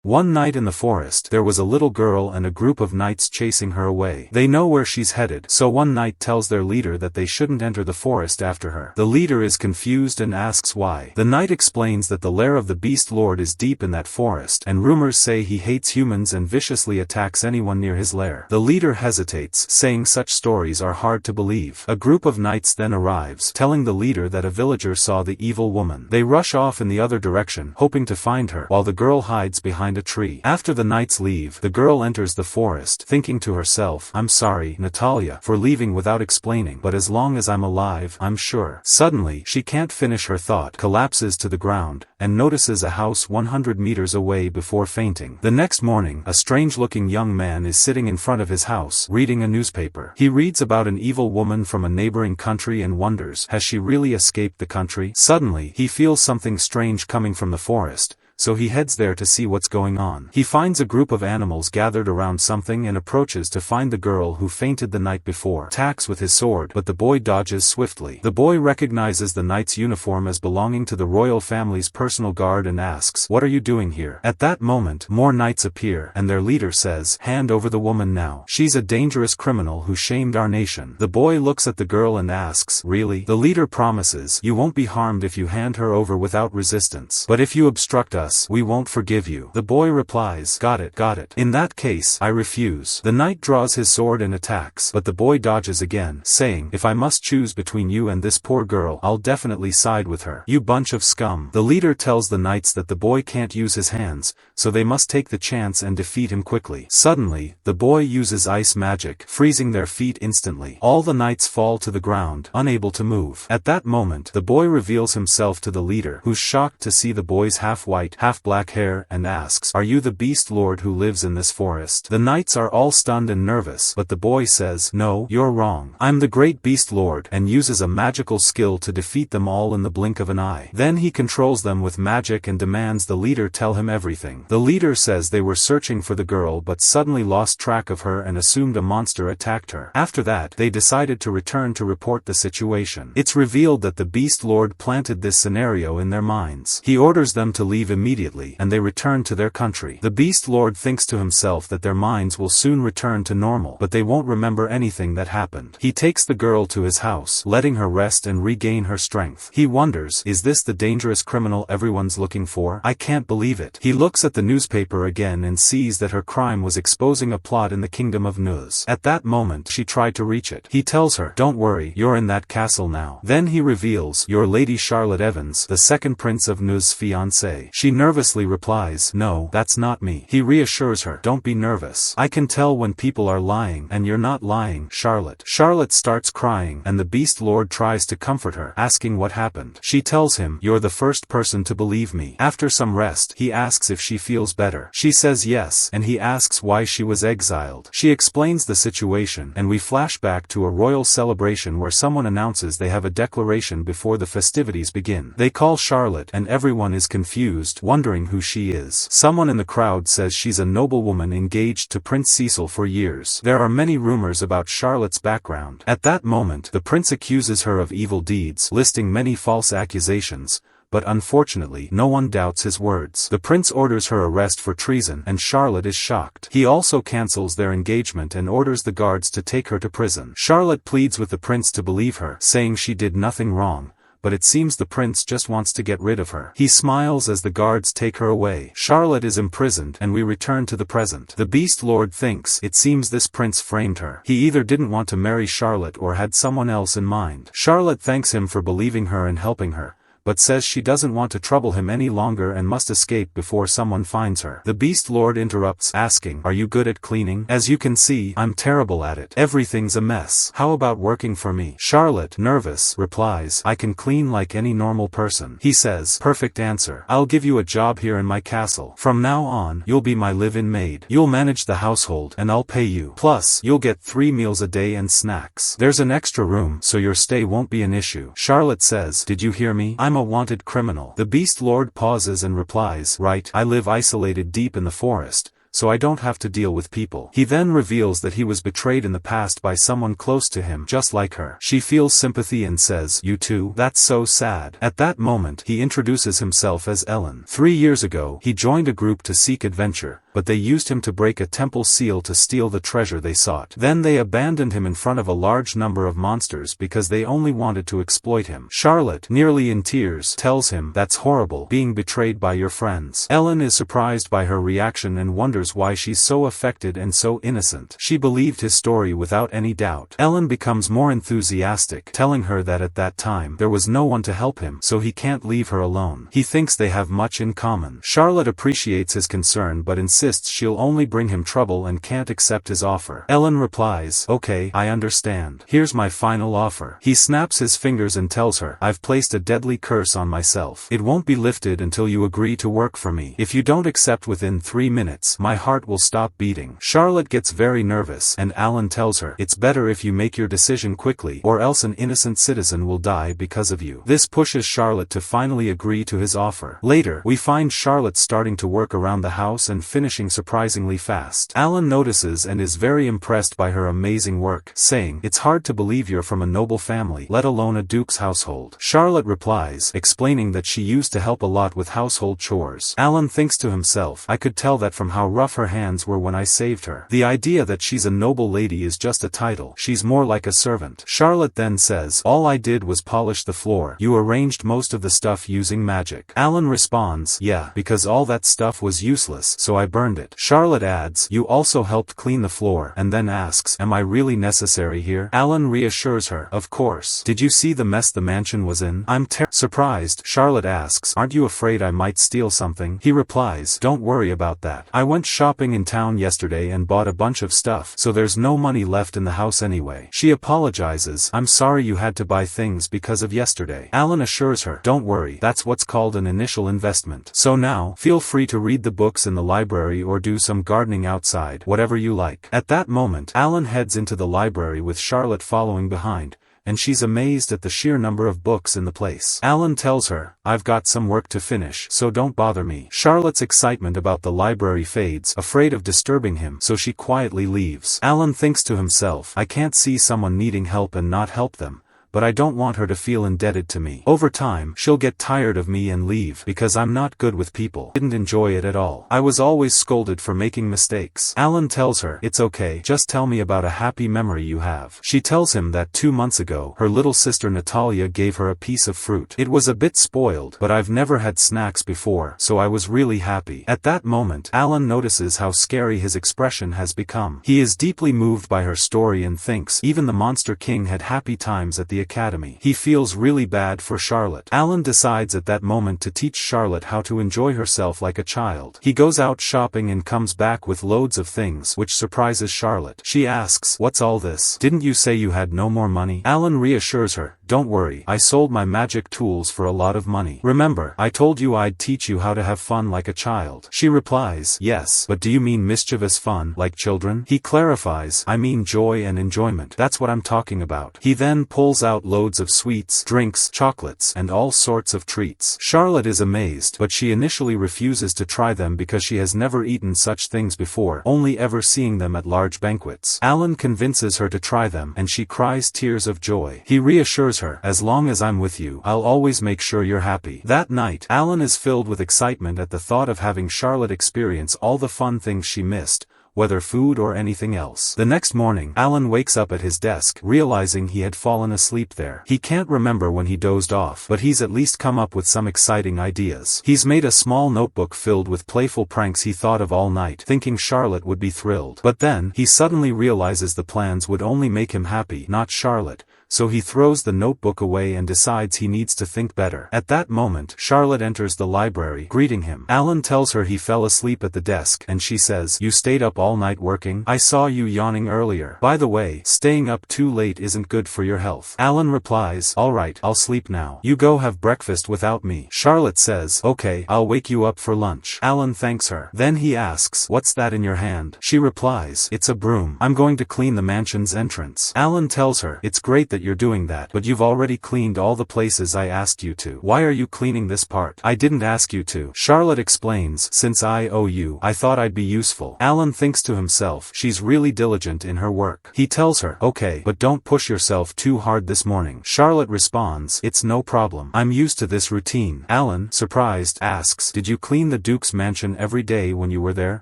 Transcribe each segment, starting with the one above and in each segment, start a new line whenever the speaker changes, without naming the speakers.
One night in the forest, there was a little girl and a group of knights chasing her away. They know where she's headed, so one knight tells their leader that they shouldn't enter the forest after her. The leader is confused and asks why. The knight explains that the lair of the Beast Lord is deep in that forest, and rumors say he hates humans and viciously attacks anyone near his lair. The leader hesitates, saying such stories are hard to believe. A group of knights then arrives, telling the leader that a villager saw the evil woman. They rush off in the other direction, hoping to find her, while the girl hides behind a tree. After the knights leave, the girl enters the forest, thinking to herself, "I'm sorry, Natalia, for leaving without explaining, but as long as I'm alive, I'm sure." Suddenly, she can't finish her thought, collapses to the ground, and notices a house 100 meters away before fainting. The next morning, a strange-looking young man is sitting in front of his house, reading a newspaper. He reads about an evil woman from a neighboring country and wonders, has she really escaped the country? Suddenly, he feels something strange coming from the forest, so he heads there to see what's going on. He finds a group of animals gathered around something and approaches to find the girl who fainted the night before. Attacks with his sword, but the boy dodges swiftly. The boy recognizes the knight's uniform as belonging to the royal family's personal guard and asks, "What are you doing here?" At that moment, more knights appear, and their leader says, "Hand over the woman now. She's a dangerous criminal who shamed our nation." The boy looks at the girl and asks, "Really?" The leader promises, "You won't be harmed if you hand her over without resistance. But if you obstruct us, we won't forgive you." The boy replies, got it. "In that case, I refuse." The knight draws his sword and attacks, but the boy dodges again, saying, "If I must choose between you and this poor girl, I'll definitely side with her. You bunch of scum." The leader tells the knights that the boy can't use his hands, so they must take the chance and defeat him quickly. Suddenly, the boy uses ice magic, freezing their feet instantly. All the knights fall to the ground, unable to move. At that moment, the boy reveals himself to the leader, who's shocked to see the boy's half-white, half-black hair, and asks, "Are you the Beast Lord who lives in this forest?" The knights are all stunned and nervous, but the boy says, "No, you're wrong. I'm the great Beast Lord," and uses a magical skill to defeat them all in the blink of an eye. Then he controls them with magic and demands the leader tell him everything. The leader says they were searching for the girl but suddenly lost track of her and assumed a monster attacked her. After that, they decided to return to report the situation. It's revealed that the Beast Lord planted this scenario in their minds. He orders them to leave immediately, and they return to their country. The Beast Lord thinks to himself that their minds will soon return to normal, but they won't remember anything that happened. He takes the girl to his house, letting her rest and regain her strength. He wonders, is this the dangerous criminal everyone's looking for? I can't believe it. He looks at the newspaper again and sees that her crime was exposing a plot in the kingdom of Nuz. At that moment, she tried to reach it. He tells her, "Don't worry, you're in that castle now." Then he reveals, "You're Lady Charlotte Evans, the second prince of Nuz's fiancée." She nervously replies, "No, that's not me." He reassures her, "Don't be nervous. I can tell when people are lying, and you're not lying, Charlotte." Charlotte starts crying, and the Beast Lord tries to comfort her, asking what happened. She tells him, "You're the first person to believe me." After some rest, he asks if she feels better. She says yes, and he asks why she was exiled. She explains the situation, and we flash back to a royal celebration where someone announces they have a declaration before the festivities begin. They call Charlotte, and everyone is confused, wondering who she is. Someone in the crowd says she's a noblewoman engaged to Prince Cecil for years. There are many rumors about Charlotte's background. At that moment, the prince accuses her of evil deeds, listing many false accusations, but unfortunately no one doubts his words. The prince orders her arrest for treason, and Charlotte is shocked. He also cancels their engagement and orders the guards to take her to prison. Charlotte pleads with the prince to believe her, saying she did nothing wrong, but it seems the prince just wants to get rid of her. He smiles as the guards take her away. Charlotte is imprisoned, and we return to the present. The Beast Lord thinks, it seems this prince framed her. He either didn't want to marry Charlotte or had someone else in mind. Charlotte thanks him for believing her and helping her, but says she doesn't want to trouble him any longer and must escape before someone finds her. The Beast Lord interrupts, asking, "Are you good at cleaning?" "As you can see, I'm terrible at it. Everything's a mess. How about working for me?" Charlotte, nervous, replies, "I can clean like any normal person." He says, "Perfect answer. I'll give you a job here in my castle. From now on, you'll be my live-in maid. You'll manage the household, and I'll pay you. Plus, you'll get 3 meals a day and snacks. There's an extra room, so your stay won't be an issue." Charlotte says, "Did you hear me? I'm a wanted criminal." The Beast Lord pauses and replies, "Right, I live isolated deep in the forest, so I don't have to deal with people. He then reveals that he was betrayed in the past by someone close to him just like her. She feels sympathy and says, "You too? That's so sad." At that moment he introduces himself as Ellen. 3 years ago he joined a group to seek adventure, but they used him to break a temple seal to steal the treasure they sought. Then they abandoned him in front of a large number of monsters because they only wanted to exploit him. Charlotte, nearly in tears, tells him, "That's horrible, being betrayed by your friends." Ellen is surprised by her reaction and wonders why she's so affected and so innocent. She believed his story without any doubt. Ellen becomes more enthusiastic, telling her that at that time there was no one to help him, so he can't leave her alone. He thinks they have much in common. Charlotte appreciates his concern but insists she'll only bring him trouble and can't accept his offer. Ellen replies, "Okay, I understand. Here's my final offer." He snaps his fingers and tells her, "I've placed a deadly curse on myself. It won't be lifted until you agree to work for me. If you don't accept within 3 minutes, my heart will stop beating." Charlotte gets very nervous, and Alan tells her, "It's better if you make your decision quickly, or else an innocent citizen will die because of you." This pushes Charlotte to finally agree to his offer. Later, we find Charlotte starting to work around the house and finishing surprisingly fast. Alan notices and is very impressed by her amazing work, saying, "It's hard to believe you're from a noble family, let alone a duke's household." Charlotte replies, explaining that she used to help a lot with household chores. Alan thinks to himself, "I could tell that from how rough her hands were when I saved her. The idea that she's a noble lady is just a title. She's more like a servant." Charlotte then says, "All I did was polish the floor. You arranged most of the stuff using magic." Alan responds, "Yeah, because all that stuff was useless, so I burned it." Charlotte adds, "You also helped clean the floor," and then asks, "Am I really necessary here?" Alan reassures her, "Of course. Did you see the mess the mansion was in?" "I'm surprised." Charlotte asks, "Aren't you afraid I might steal something?" He replies, "Don't worry about that. I went shopping in town yesterday and bought a bunch of stuff, so there's no money left in the house anyway." She apologizes, "I'm sorry you had to buy things because of yesterday." Alan assures her, "Don't worry, that's what's called an initial investment. So now, feel free to read the books in the library or do some gardening outside, whatever you like." At that moment, Alan heads into the library with Charlotte following behind, and she's amazed at the sheer number of books in the place. Alan tells her, "I've got some work to finish, so don't bother me." Charlotte's excitement about the library fades, afraid of disturbing him, so she quietly leaves. Alan thinks to himself, "I can't see someone needing help and not help them, but I don't want her to feel indebted to me. Over time, she'll get tired of me and leave because I'm not good with people. Didn't enjoy it at all. I was always scolded for making mistakes." Alan tells her, "It's okay, just tell me about a happy memory you have." She tells him that 2 months ago, her little sister Natalia gave her a piece of fruit. "It was a bit spoiled, but I've never had snacks before, so I was really happy." At that moment, Alan notices how scary his expression has become. He is deeply moved by her story and thinks even the Monster King had happy times at the academy. He feels really bad for Charlotte. Alan decides at that moment to teach Charlotte how to enjoy herself like a child. He goes out shopping and comes back with loads of things, which surprises Charlotte. She asks, "What's all this? Didn't you say you had no more money?" Alan reassures her, "Don't worry, I sold my magic tools for a lot of money. Remember, I told you I'd teach you how to have fun like a child." She replies, "Yes, but do you mean mischievous fun, like children?" He clarifies, "I mean joy and enjoyment. That's what I'm talking about." He then pulls out loads of sweets, drinks, chocolates, and all sorts of treats. Charlotte is amazed, but she initially refuses to try them because she has never eaten such things before, only ever seeing them at large banquets. Alan convinces her to try them, and she cries tears of joy. He reassures her, "As long as I'm with you, I'll always make sure you're happy." That night, Alan is filled with excitement at the thought of having Charlotte experience all the fun things she missed, whether food or anything else. The next morning, Alan wakes up at his desk, realizing he had fallen asleep there. He can't remember when he dozed off, but he's at least come up with some exciting ideas. He's made a small notebook filled with playful pranks he thought of all night, thinking Charlotte would be thrilled. But then, he suddenly realizes the plans would only make him happy, not Charlotte, so he throws the notebook away and decides he needs to think better. At that moment, Charlotte enters the library, greeting him. Alan tells her he fell asleep at the desk, and she says, "You stayed up all night working? I saw you yawning earlier. By the way, staying up too late isn't good for your health." Alan replies, "Alright, I'll sleep now. You go have breakfast without me." Charlotte says, "Okay, I'll wake you up for lunch." Alan thanks her. Then he asks, "What's that in your hand?" She replies, "It's a broom. I'm going to clean the mansion's entrance." Alan tells her, "It's great that that you're doing that, but you've already cleaned all the places I asked you to. Why are you cleaning this part? I didn't ask you to. Charlotte explains, since I owe you, I thought I'd be useful. Alan thinks to himself, she's really diligent in her work. He tells her, okay, but don't push yourself too hard this morning. Charlotte responds, it's no problem. I'm used to this routine. Alan, surprised, asks, did you clean the Duke's mansion every day when you were there?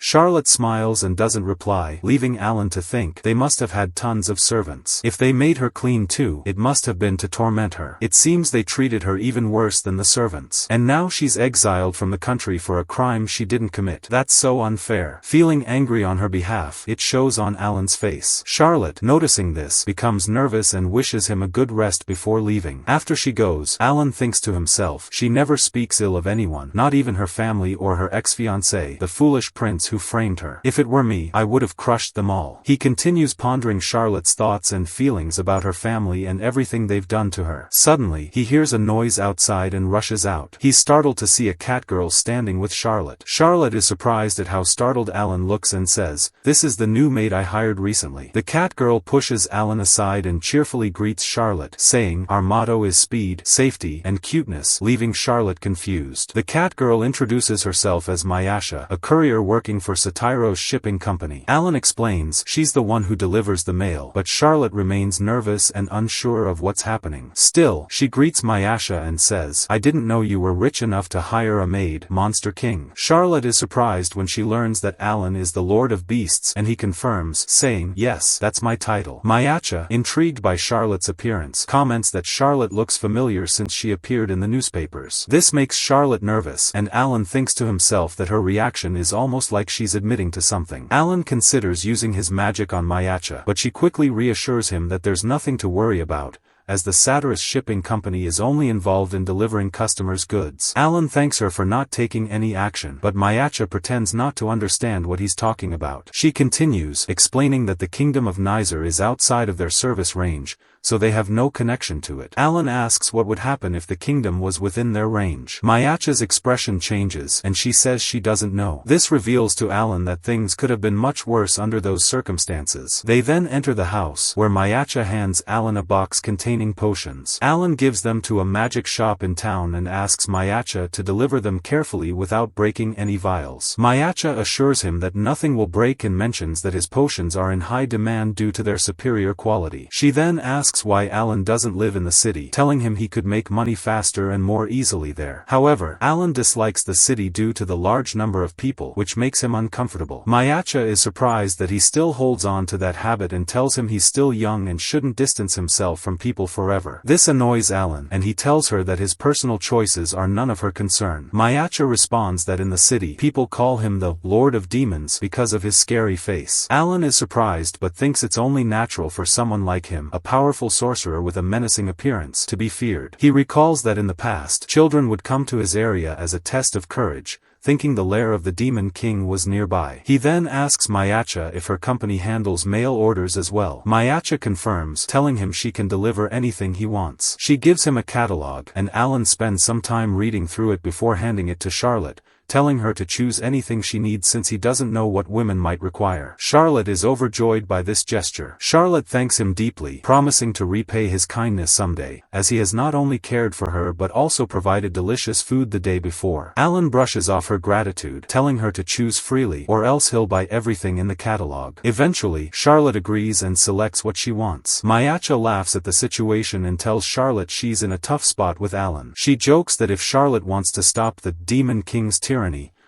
Charlotte smiles and doesn't reply, leaving Alan to think they must have had tons of servants. If they made her clean too, it must have been to torment her. It seems they treated her even worse than the servants. And now she's exiled from the country for a crime she didn't commit. That's so unfair. Feeling angry on her behalf, it shows on Alan's face. Charlotte, noticing this, becomes nervous and wishes him a good rest before leaving. After she goes, Alan thinks to himself, she never speaks ill of anyone, not even her family or her ex-fiancé, the foolish prince who framed her. If it were me, I would have crushed them all. He continues pondering Charlotte's thoughts and feelings about her family and everything they've done to her. Suddenly, he hears a noise outside and rushes out. He's startled to see a catgirl standing with Charlotte. Charlotte is surprised at how startled Alan looks and says, this is the new maid I hired recently. The catgirl pushes Alan aside and cheerfully greets Charlotte, saying, our motto is speed, safety, and cuteness, leaving Charlotte confused. The catgirl introduces herself as Myasha, a courier working for Satiro's shipping company. Alan explains, she's the one who delivers the mail, but Charlotte remains nervous and unsure of what's happening. Still, she greets Myasha and says, I didn't know you were rich enough to hire a maid, Monster King. Charlotte is surprised when she learns that Alan is the Lord of Beasts, and he confirms, saying, yes, that's my title. Myasha, intrigued by Charlotte's appearance, comments that Charlotte looks familiar since she appeared in the newspapers. This makes Charlotte nervous, and Alan thinks to himself that her reaction is almost like she's admitting to something. Alan considers using his magic on Myasha, but she quickly reassures him that there's nothing to worry about, as the Satiris shipping company is only involved in delivering customers' goods. Alan thanks her for not taking any action, but Myasha pretends not to understand what he's talking about. She continues, explaining that the kingdom of Nizer is outside of their service range, so they have no connection to it. Alan asks what would happen if the kingdom was within their range. Myasha's expression changes, and she says she doesn't know. This reveals to Alan that things could have been much worse under those circumstances. They then enter the house, where Myasha hands Alan a box containing potions. Alan gives them to a magic shop in town and asks Myasha to deliver them carefully without breaking any vials. Myasha assures him that nothing will break and mentions that his potions are in high demand due to their superior quality. She then asks why Alan doesn't live in the city, telling him he could make money faster and more easily there. However, Alan dislikes the city due to the large number of people, which makes him uncomfortable. Myasha is surprised that he still holds on to that habit and tells him he's still young and shouldn't distance himself from people forever. This annoys Alan, and he tells her that his personal choices are none of her concern. Myasha responds that in the city, people call him the Lord of Demons because of his scary face. Alan is surprised but thinks it's only natural for someone like him, a powerful sorcerer with a menacing appearance, to be feared. He recalls that in the past, children would come to his area as a test of courage, thinking the lair of the Demon King was nearby. He then asks Myasha if her company handles mail orders as well. Myasha confirms, telling him she can deliver anything he wants. She gives him a catalog, and Alan spends some time reading through it before handing it to Charlotte, telling her to choose anything she needs since he doesn't know what women might require. Charlotte is overjoyed by this gesture. Charlotte thanks him deeply, promising to repay his kindness someday, as he has not only cared for her but also provided delicious food the day before. Alan brushes off her gratitude, telling her to choose freely or else he'll buy everything in the catalog. Eventually, Charlotte agrees and selects what she wants. Myasha laughs at the situation and tells Charlotte she's in a tough spot with Alan. She jokes that if Charlotte wants to stop the Demon King's tyranny,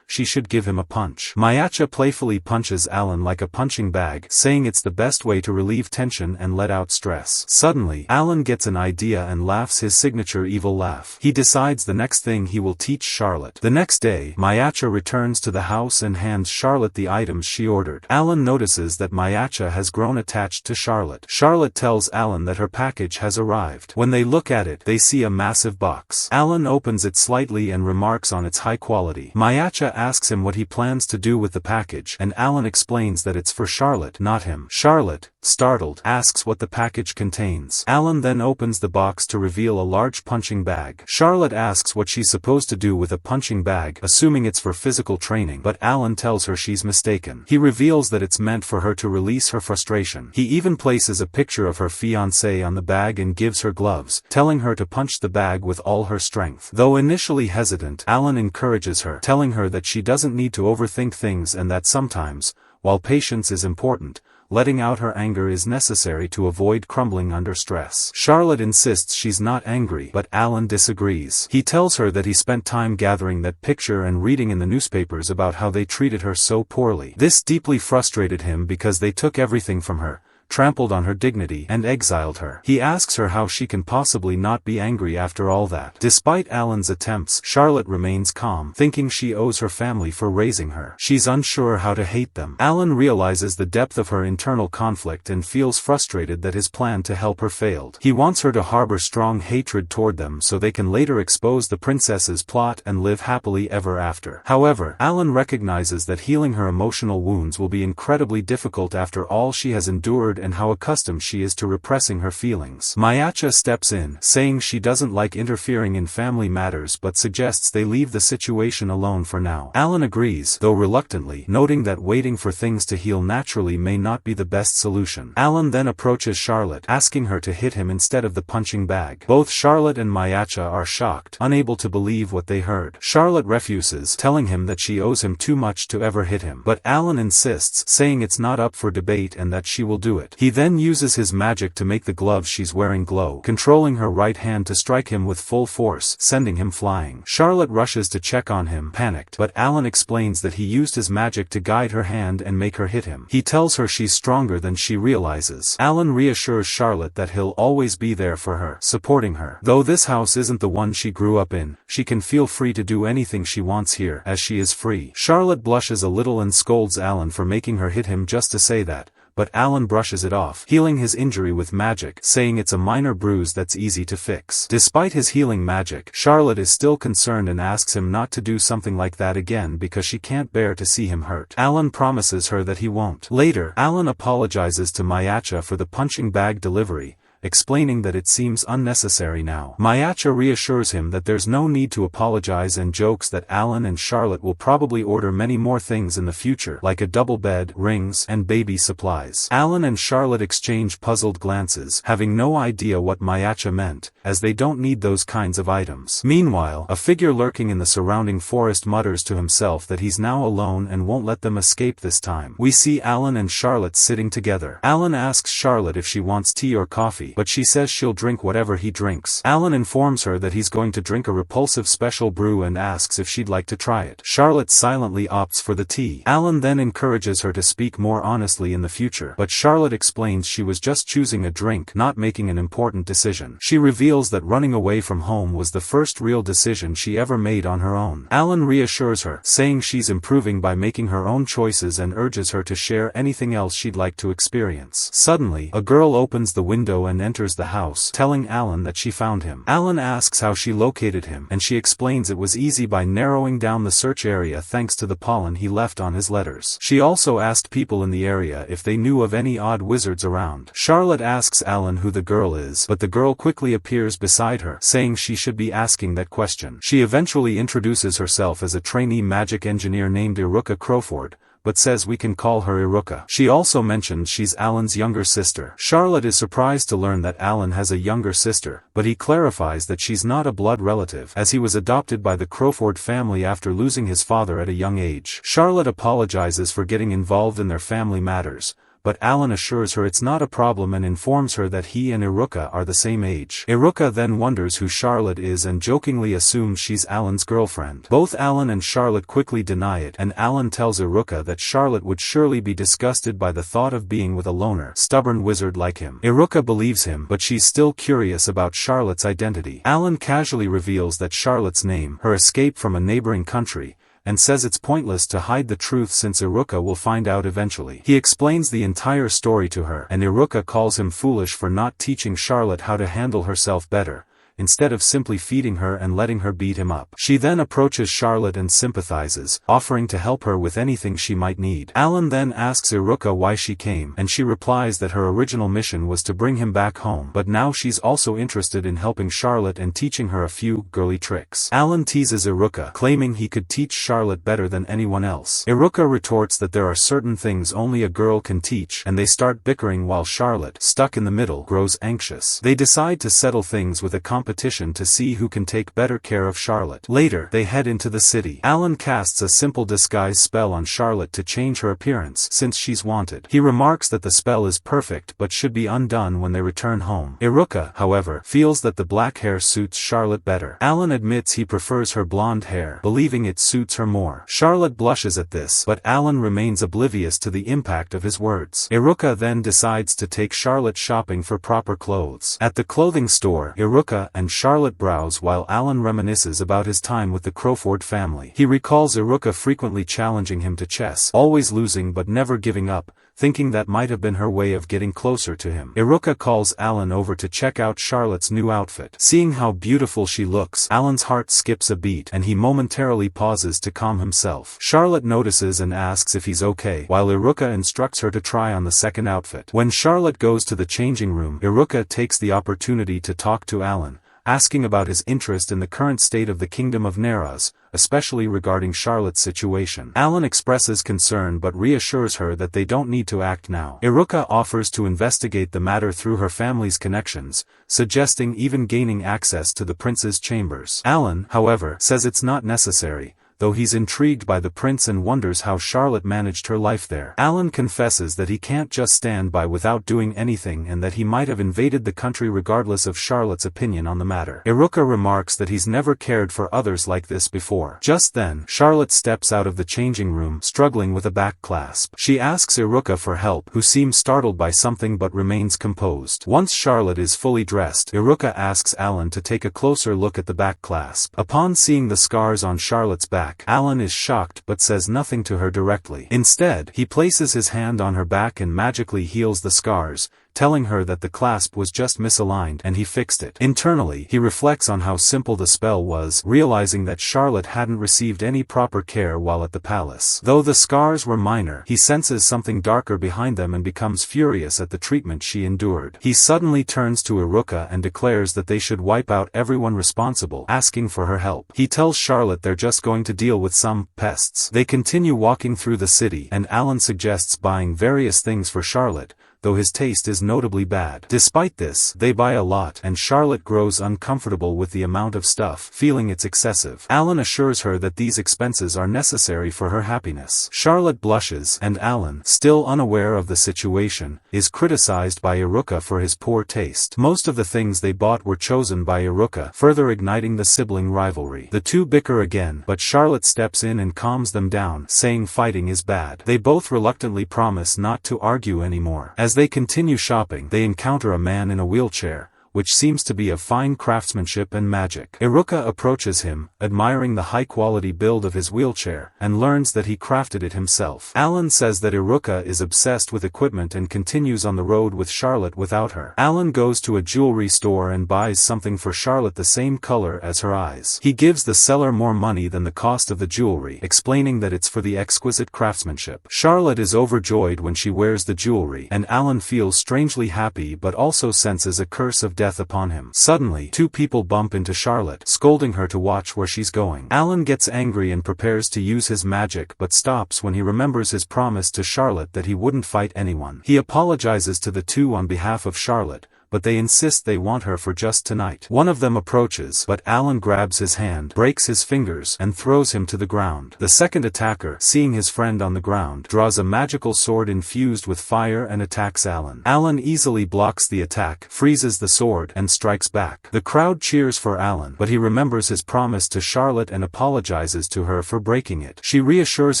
she should give him a punch. Myasha playfully punches Alan like a punching bag, saying it's the best way to relieve tension and let out stress. Suddenly, Alan gets an idea and laughs his signature evil laugh. He decides the next thing he will teach Charlotte. The next day, Myasha returns to the house and hands Charlotte the items she ordered. Alan notices that Myasha has grown attached to Charlotte. Charlotte tells Alan that her package has arrived. When they look at it, they see a massive box. Alan opens it slightly and remarks on its high quality. Myasha asks him what he plans to do with the package, and Alan explains that it's for Charlotte, not him. Charlotte, startled, asks what the package contains. Alan then opens the box to reveal a large punching bag. Charlotte asks what she's supposed to do with a punching bag, assuming it's for physical training, but Alan tells her she's mistaken. He reveals that it's meant for her to release her frustration. He even places a picture of her fiancé on the bag and gives her gloves, telling her to punch the bag with all her strength. Though initially hesitant, Alan encourages her, telling her that she doesn't need to overthink things and that sometimes, while patience is important, letting out her anger is necessary to avoid crumbling under stress. Charlotte insists she's not angry, but Alan disagrees. He tells her that he spent time gathering that picture and reading in the newspapers about how they treated her so poorly. This deeply frustrated him because they took everything from her, trampled on her dignity, and exiled her. He asks her how she can possibly not be angry after all that. Despite Alan's attempts, Charlotte remains calm, thinking she owes her family for raising her. She's unsure how to hate them. Alan realizes the depth of her internal conflict and feels frustrated that his plan to help her failed. He wants her to harbor strong hatred toward them so they can later expose the princess's plot and live happily ever after. However, Alan recognizes that healing her emotional wounds will be incredibly difficult after all she has endured and how accustomed she is to repressing her feelings. Myasha steps in, saying she doesn't like interfering in family matters but suggests they leave the situation alone for now. Alan agrees, though reluctantly, noting that waiting for things to heal naturally may not be the best solution. Alan then approaches Charlotte, asking her to hit him instead of the punching bag. Both Charlotte and Myasha are shocked, unable to believe what they heard. Charlotte refuses, telling him that she owes him too much to ever hit him. But Alan insists, saying it's not up for debate and that she will do it. He then uses his magic to make the gloves she's wearing glow, controlling her right hand to strike him with full force, sending him flying. Charlotte rushes to check on him, panicked, but Alan explains that he used his magic to guide her hand and make her hit him. He tells her she's stronger than she realizes. Alan reassures Charlotte that he'll always be there for her, supporting her. Though this house isn't the one she grew up in, she can feel free to do anything she wants here, as she is free. Charlotte blushes a little and scolds Alan for making her hit him just to say that, but Alan brushes it off, healing his injury with magic, saying it's a minor bruise that's easy to fix. Despite his healing magic, Charlotte is still concerned and asks him not to do something like that again because she can't bear to see him hurt. Alan promises her that he won't. Later, Alan apologizes to Myasha for the punching bag delivery, explaining that it seems unnecessary now. Myasha reassures him that there's no need to apologize and jokes that Alan and Charlotte will probably order many more things in the future, like a double bed, rings, and baby supplies. Alan and Charlotte exchange puzzled glances, having no idea what Myasha meant, as they don't need those kinds of items. Meanwhile, a figure lurking in the surrounding forest mutters to himself that he's now alone and won't let them escape this time. We see Alan and Charlotte sitting together. Alan asks Charlotte if she wants tea or coffee, but she says she'll drink whatever he drinks. Alan informs her that he's going to drink a repulsive special brew and asks if she'd like to try it. Charlotte silently opts for the tea. Alan then encourages her to speak more honestly in the future, but Charlotte explains she was just choosing a drink, not making an important decision. She reveals that running away from home was the first real decision she ever made on her own. Alan reassures her, saying she's improving by making her own choices and urges her to share anything else she'd like to experience. Suddenly, a girl opens the window and enters the house, telling Alan that she found him. Alan asks how she located him, and she explains it was easy by narrowing down the search area thanks to the pollen he left on his letters. She also asked people in the area if they knew of any odd wizards around. Charlotte asks Alan who the girl is, but the girl quickly appears beside her, saying she should be asking that question. She eventually introduces herself as a trainee magic engineer named Iuka Crowford, but says we can call her Iuka. She also mentions she's Alan's younger sister. Charlotte is surprised to learn that Alan has a younger sister, but he clarifies that she's not a blood relative, as he was adopted by the Crowford family after losing his father at a young age. Charlotte apologizes for getting involved in their family matters, but Alan assures her it's not a problem and informs her that he and Iuka are the same age. Iuka then wonders who Charlotte is and jokingly assumes she's Alan's girlfriend. Both Alan and Charlotte quickly deny it, and Alan tells Iuka that Charlotte would surely be disgusted by the thought of being with a loner, stubborn wizard like him. Iuka believes him, but she's still curious about Charlotte's identity. Alan casually reveals that Charlotte's name, her escape from a neighboring country, and says it's pointless to hide the truth since Iuka will find out eventually. He explains the entire story to her, and Iuka calls him foolish for not teaching Charlotte how to handle herself better, instead of simply feeding her and letting her beat him up. She then approaches Charlotte and sympathizes, offering to help her with anything she might need. Alan then asks Iuka why she came, and she replies that her original mission was to bring him back home, but now she's also interested in helping Charlotte and teaching her a few girly tricks. Alan teases Iuka, claiming he could teach Charlotte better than anyone else. Iuka retorts that there are certain things only a girl can teach, and they start bickering while Charlotte, stuck in the middle, grows anxious. They decide to settle things with a competition to see who can take better care of Charlotte. Later, they head into the city. Alan casts a simple disguise spell on Charlotte to change her appearance, since she's wanted. He remarks that the spell is perfect but should be undone when they return home. Iuka, however, feels that the black hair suits Charlotte better. Alan admits he prefers her blonde hair, believing it suits her more. Charlotte blushes at this, but Alan remains oblivious to the impact of his words. Iuka then decides to take Charlotte shopping for proper clothes. At the clothing store, Iuka and Charlotte browse while Alan reminisces about his time with the Crowford family. He recalls Iuka frequently challenging him to chess, always losing but never giving up, thinking that might have been her way of getting closer to him. Iuka calls Alan over to check out Charlotte's new outfit. Seeing how beautiful she looks, Alan's heart skips a beat and he momentarily pauses to calm himself. Charlotte notices and asks if he's okay, while Iuka instructs her to try on the second outfit. When Charlotte goes to the changing room, Iuka takes the opportunity to talk to Alan, asking about his interest in the current state of the Kingdom of Neraz, especially regarding Charlotte's situation. Alan expresses concern but reassures her that they don't need to act now. Iuka offers to investigate the matter through her family's connections, suggesting even gaining access to the prince's chambers. Alan, however, says it's not necessary, though he's intrigued by the prince and wonders how Charlotte managed her life there. Alan confesses that he can't just stand by without doing anything and that he might have invaded the country regardless of Charlotte's opinion on the matter. Iuka remarks that he's never cared for others like this before. Just then, Charlotte steps out of the changing room, struggling with a back clasp. She asks Iuka for help, who seems startled by something but remains composed. Once Charlotte is fully dressed, Iuka asks Alan to take a closer look at the back clasp. Upon seeing the scars on Charlotte's back, Alan is shocked but says nothing to her directly. Instead, he places his hand on her back and magically heals the scars, telling her that the clasp was just misaligned and he fixed it. Internally, he reflects on how simple the spell was, realizing that Charlotte hadn't received any proper care while at the palace. Though the scars were minor, he senses something darker behind them and becomes furious at the treatment she endured. He suddenly turns to Iuka and declares that they should wipe out everyone responsible, asking for her help. He tells Charlotte they're just going to deal with some pests. They continue walking through the city, and Alan suggests buying various things for Charlotte, though his taste is notably bad. Despite this, they buy a lot, and Charlotte grows uncomfortable with the amount of stuff, feeling it's excessive. Alan assures her that these expenses are necessary for her happiness. Charlotte blushes, and Alan, still unaware of the situation, is criticized by Iuka for his poor taste. Most of the things they bought were chosen by Iuka, further igniting the sibling rivalry. The two bicker again, but Charlotte steps in and calms them down, saying fighting is bad. They both reluctantly promise not to argue anymore. As they continue shopping, they encounter a man in a wheelchair, which seems to be of fine craftsmanship and magic. Iuka approaches him, admiring the high-quality build of his wheelchair, and learns that he crafted it himself. Alan says that Iuka is obsessed with equipment and continues on the road with Charlotte without her. Alan goes to a jewelry store and buys something for Charlotte the same color as her eyes. He gives the seller more money than the cost of the jewelry, explaining that it's for the exquisite craftsmanship. Charlotte is overjoyed when she wears the jewelry, and Alan feels strangely happy but also senses a curse of death upon him. Suddenly, two people bump into Charlotte, scolding her to watch where she's going. Alan gets angry and prepares to use his magic but stops when he remembers his promise to Charlotte that he wouldn't fight anyone. He apologizes to the two on behalf of Charlotte, but they insist they want her for just tonight. One of them approaches, but Alan grabs his hand, breaks his fingers, and throws him to the ground. The second attacker, seeing his friend on the ground, draws a magical sword infused with fire and attacks Alan. Alan easily blocks the attack, freezes the sword, and strikes back. The crowd cheers for Alan, but he remembers his promise to Charlotte and apologizes to her for breaking it. She reassures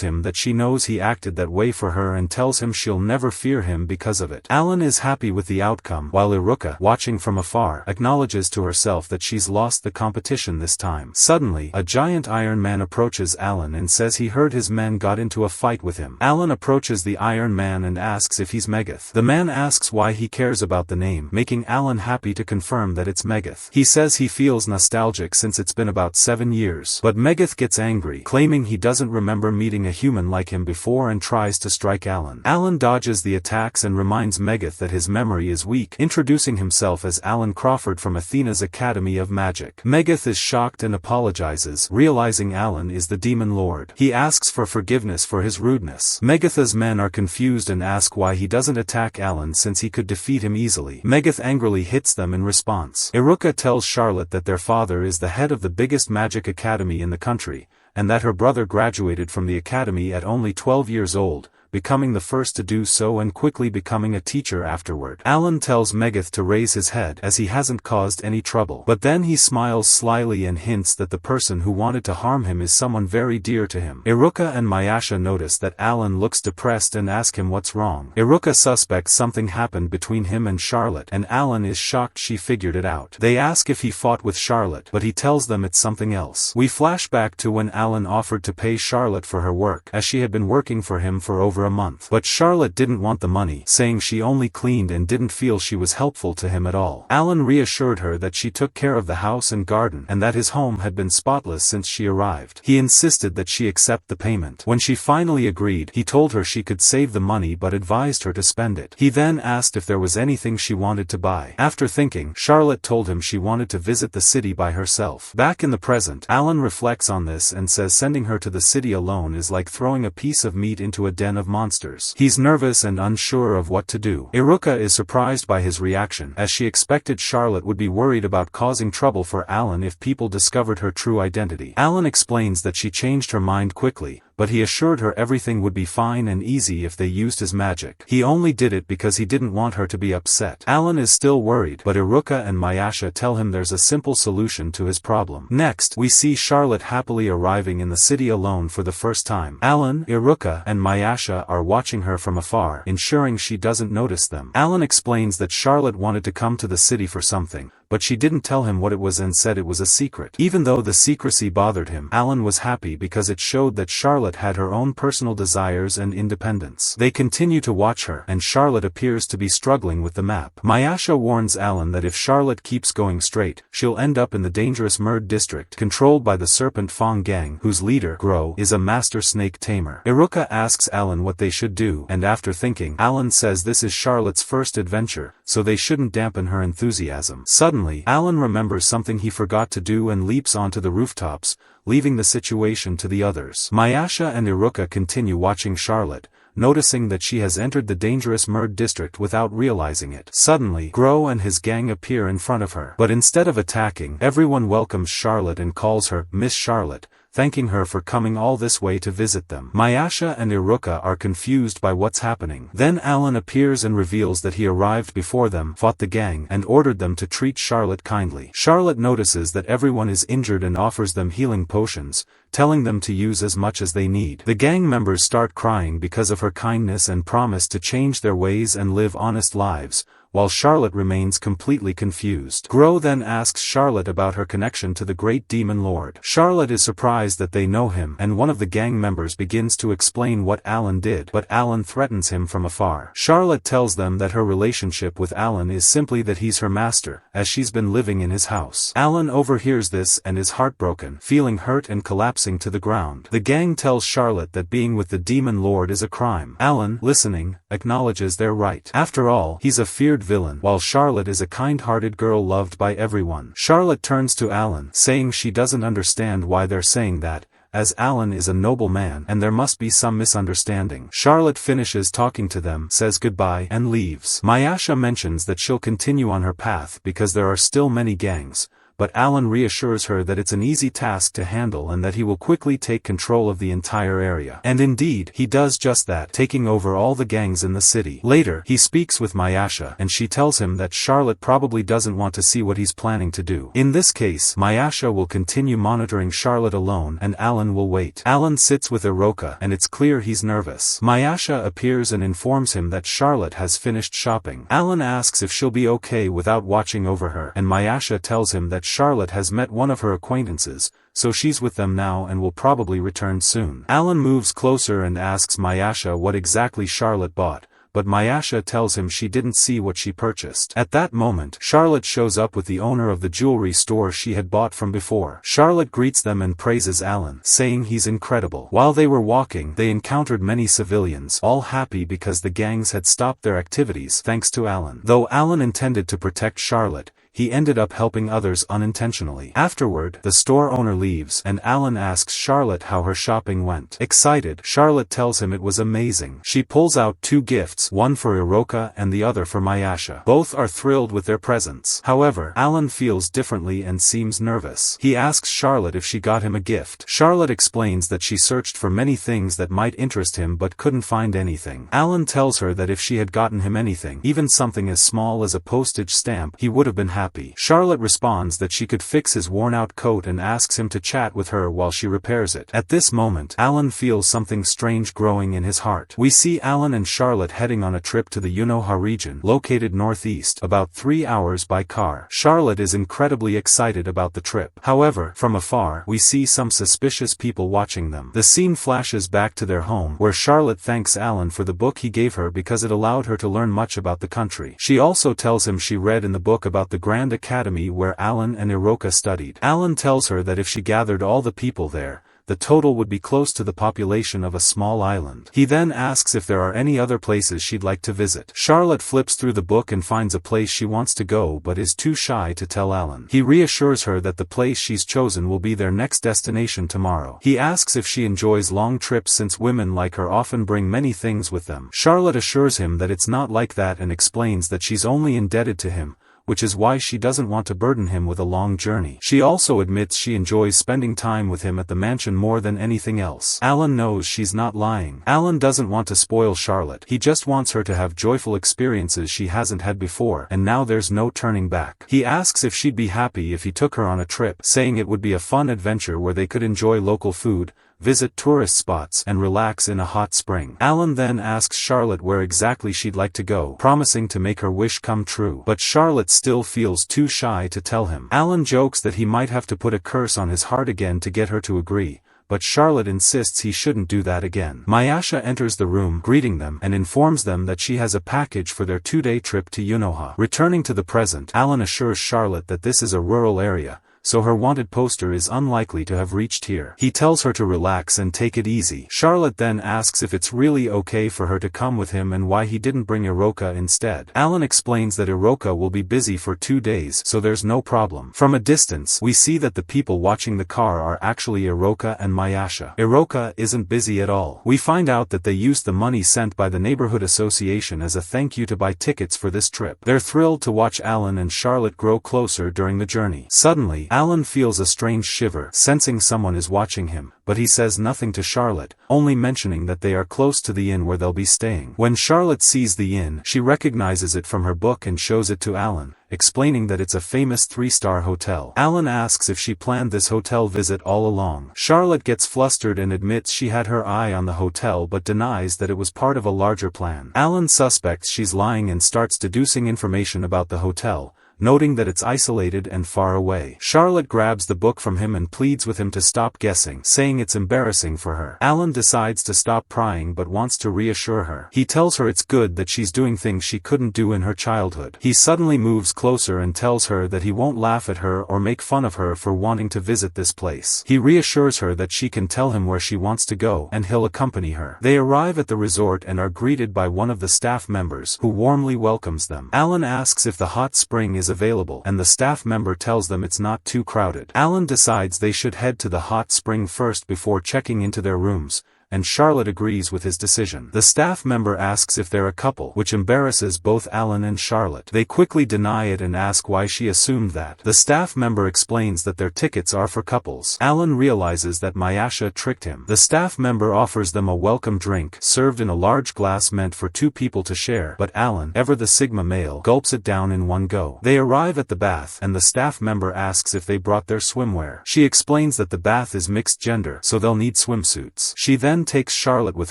him that she knows he acted that way for her and tells him she'll never fear him because of it. Alan is happy with the outcome, while Iuka Iuka, watching from afar, acknowledges to herself that she's lost the competition this time. Suddenly, a giant Iron Man approaches Alan and says he heard his men got into a fight with him. Alan approaches the Iron Man and asks if he's Megath. The man asks why he cares about the name, making Alan happy to confirm that it's Megath. He says he feels nostalgic since it's been about 7 years. But Megath gets angry, claiming he doesn't remember meeting a human like him before and tries to strike Alan. Alan dodges the attacks and reminds Megath that his memory is weak, introducing himself as Alan Crawford from Athena's Academy of Magic. Megath is shocked and apologizes, realizing Alan is the Demon Lord. He asks for forgiveness for his rudeness. Megath's men are confused and ask why he doesn't attack Alan since he could defeat him easily. Megath angrily hits them in response. Iuka tells Charlotte that their father is the head of the biggest magic academy in the country, and that her brother graduated from the academy at only 12 years old, becoming the first to do so and quickly becoming a teacher afterward. Alan tells Megath to raise his head as he hasn't caused any trouble. But then he smiles slyly and hints that the person who wanted to harm him is someone very dear to him. Iuka and Myasha notice that Alan looks depressed and ask him what's wrong. Iuka suspects something happened between him and Charlotte, and Alan is shocked she figured it out. They ask if he fought with Charlotte, but he tells them it's something else. We flash back to when Alan offered to pay Charlotte for her work, as she had been working for him for over a month. But Charlotte didn't want the money, saying she only cleaned and didn't feel she was helpful to him at all. Alan reassured her that she took care of the house and garden, and that his home had been spotless since she arrived. He insisted that she accept the payment. When she finally agreed, he told her she could save the money but advised her to spend it. He then asked if there was anything she wanted to buy. After thinking, Charlotte told him she wanted to visit the city by herself. Back in the present, Alan reflects on this and says sending her to the city alone is like throwing a piece of meat into a den of monsters. He's nervous and unsure of what to do. Iuka is surprised by his reaction, as she expected Charlotte would be worried about causing trouble for Alan if people discovered her true identity. Alan explains that she changed her mind quickly, but he assured her everything would be fine and easy if they used his magic. He only did it because he didn't want her to be upset. Alan is still worried, but Iuka and Myasha tell him there's a simple solution to his problem. Next, we see Charlotte happily arriving in the city alone for the first time. Alan, Iuka, and Myasha are watching her from afar, ensuring she doesn't notice them. Alan explains that Charlotte wanted to come to the city for something, but she didn't tell him what it was and said it was a secret. Even though the secrecy bothered him, Alan was happy because it showed that Charlotte had her own personal desires and independence. They continue to watch her, and Charlotte appears to be struggling with the map. Myasha warns Alan that if Charlotte keeps going straight, she'll end up in the dangerous Murd district, controlled by the Serpent Fang gang, whose leader, Gro, is a master snake tamer. Iuka asks Alan what they should do, and after thinking, Alan says this is Charlotte's first adventure, so they shouldn't dampen her enthusiasm. Suddenly, Alan remembers something he forgot to do and leaps onto the rooftops, leaving the situation to the others. Myasha and Iuka continue watching Charlotte, noticing that she has entered the dangerous Murd district without realizing it. Suddenly, Gro and his gang appear in front of her. But instead of attacking, everyone welcomes Charlotte and calls her Miss Charlotte, thanking her for coming all this way to visit them. Myasha and Iuka are confused by what's happening. Then Alan appears and reveals that he arrived before them, fought the gang, and ordered them to treat Charlotte kindly. Charlotte notices that everyone is injured and offers them healing potions, telling them to use as much as they need. The gang members start crying because of her kindness and promise to change their ways and live honest lives, while Charlotte remains completely confused. Gro then asks Charlotte about her connection to the Great Demon Lord. Charlotte is surprised that they know him, and one of the gang members begins to explain what Alan did, but Alan threatens him from afar. Charlotte tells them that her relationship with Alan is simply that he's her master, as she's been living in his house. Alan overhears this and is heartbroken, feeling hurt and collapsing to the ground. The gang tells Charlotte that being with the Demon Lord is a crime. Alan, listening, acknowledges they're right. After all, he's a feared villain, while Charlotte is a kind-hearted girl loved by everyone. Charlotte turns to Alan, saying she doesn't understand why they're saying that, as Alan is a noble man and there must be some misunderstanding. Charlotte finishes talking to them, says goodbye, and leaves. Myasha mentions that she'll continue on her path because there are still many gangs, but Alan reassures her that it's an easy task to handle and that he will quickly take control of the entire area. And indeed, he does just that, taking over all the gangs in the city. Later, he speaks with Myasha, and she tells him that Charlotte probably doesn't want to see what he's planning to do. In this case, Myasha will continue monitoring Charlotte alone and Alan will wait. Alan sits with Iuka, and it's clear he's nervous. Myasha appears and informs him that Charlotte has finished shopping. Alan asks if she'll be okay without watching over her, and Myasha tells him that Charlotte has met one of her acquaintances, so she's with them now and will probably return soon. Alan moves closer and asks Myasha what exactly Charlotte bought, but Myasha tells him she didn't see what she purchased. At that moment, Charlotte shows up with the owner of the jewelry store she had bought from before. Charlotte greets them and praises Alan, saying he's incredible. While they were walking, they encountered many civilians, all happy because the gangs had stopped their activities thanks to Alan. Though Alan intended to protect Charlotte, he ended up helping others unintentionally. Afterward, the store owner leaves, and Alan asks Charlotte how her shopping went. Excited, Charlotte tells him it was amazing. She pulls out 2 gifts, one for Iuka and the other for Myasha. Both are thrilled with their presents. However, Alan feels differently and seems nervous. He asks Charlotte if she got him a gift. Charlotte explains that she searched for many things that might interest him but couldn't find anything. Alan tells her that if she had gotten him anything, even something as small as a postage stamp, he would have been happy. Charlotte responds that she could fix his worn-out coat and asks him to chat with her while she repairs it. At this moment, Alan feels something strange growing in his heart. We see Alan and Charlotte heading on a trip to the Unoha region, located northeast, about 3 hours by car. Charlotte is incredibly excited about the trip. However, from afar, we see some suspicious people watching them. The scene flashes back to their home, where Charlotte thanks Alan for the book he gave her because it allowed her to learn much about the country. She also tells him she read in the book about the Grand Academy where Alan and Iuka studied. Alan tells her that if she gathered all the people there, the total would be close to the population of a small island. He then asks if there are any other places she'd like to visit. Charlotte flips through the book and finds a place she wants to go but is too shy to tell Alan. He reassures her that the place she's chosen will be their next destination tomorrow. He asks if she enjoys long trips since women like her often bring many things with them. Charlotte assures him that it's not like that and explains that she's only indebted to him, which is why she doesn't want to burden him with a long journey. She also admits she enjoys spending time with him at the mansion more than anything else. Alan knows she's not lying. Alan doesn't want to spoil Charlotte. He just wants her to have joyful experiences she hasn't had before, and now there's no turning back. He asks if she'd be happy if he took her on a trip, saying it would be a fun adventure where they could enjoy local food, visit tourist spots, and relax in a hot spring. Alan then asks Charlotte where exactly she'd like to go, promising to make her wish come true. But Charlotte still feels too shy to tell him. Alan jokes that he might have to put a curse on his heart again to get her to agree, but Charlotte insists he shouldn't do that again. Myasha enters the room, greeting them, and informs them that she has a package for their 2-day trip to Unoha. Returning to the present, Alan assures Charlotte that this is a rural area, so her wanted poster is unlikely to have reached here. He tells her to relax and take it easy. Charlotte then asks if it's really okay for her to come with him and why he didn't bring Iuka instead. Alan explains that Iuka will be busy for 2 days, so there's no problem. From a distance, we see that the people watching the car are actually Iuka and Myasha. Iuka isn't busy at all. We find out that they used the money sent by the neighborhood association as a thank you to buy tickets for this trip. They're thrilled to watch Alan and Charlotte grow closer during the journey. Suddenly, Alan feels a strange shiver, sensing someone is watching him, but he says nothing to Charlotte, only mentioning that they are close to the inn where they'll be staying. When Charlotte sees the inn, she recognizes it from her book and shows it to Alan, explaining that it's a famous 3-star hotel. Alan asks if she planned this hotel visit all along. Charlotte gets flustered and admits she had her eye on the hotel but denies that it was part of a larger plan. Alan suspects she's lying and starts deducing information about the hotel, noting that it's isolated and far away. Charlotte grabs the book from him and pleads with him to stop guessing, saying it's embarrassing for her. Alan decides to stop prying but wants to reassure her. He tells her it's good that she's doing things she couldn't do in her childhood. He suddenly moves closer and tells her that he won't laugh at her or make fun of her for wanting to visit this place. He reassures her that she can tell him where she wants to go and he'll accompany her. They arrive at the resort and are greeted by one of the staff members, who warmly welcomes them. Alan asks if the hot spring is available, and the staff member tells them it's not too crowded. Alan decides they should head to the hot spring first before checking into their rooms, and Charlotte agrees with his decision. The staff member asks if they're a couple, which embarrasses both Alan and Charlotte. They quickly deny it and ask why she assumed that. The staff member explains that their tickets are for couples. Alan realizes that Myasha tricked him. The staff member offers them a welcome drink, served in a large glass meant for 2 people to share, but Alan, ever the Sigma male, gulps it down in one go. They arrive at the bath, and the staff member asks if they brought their swimwear. She explains that the bath is mixed gender, so they'll need swimsuits. She then takes Charlotte with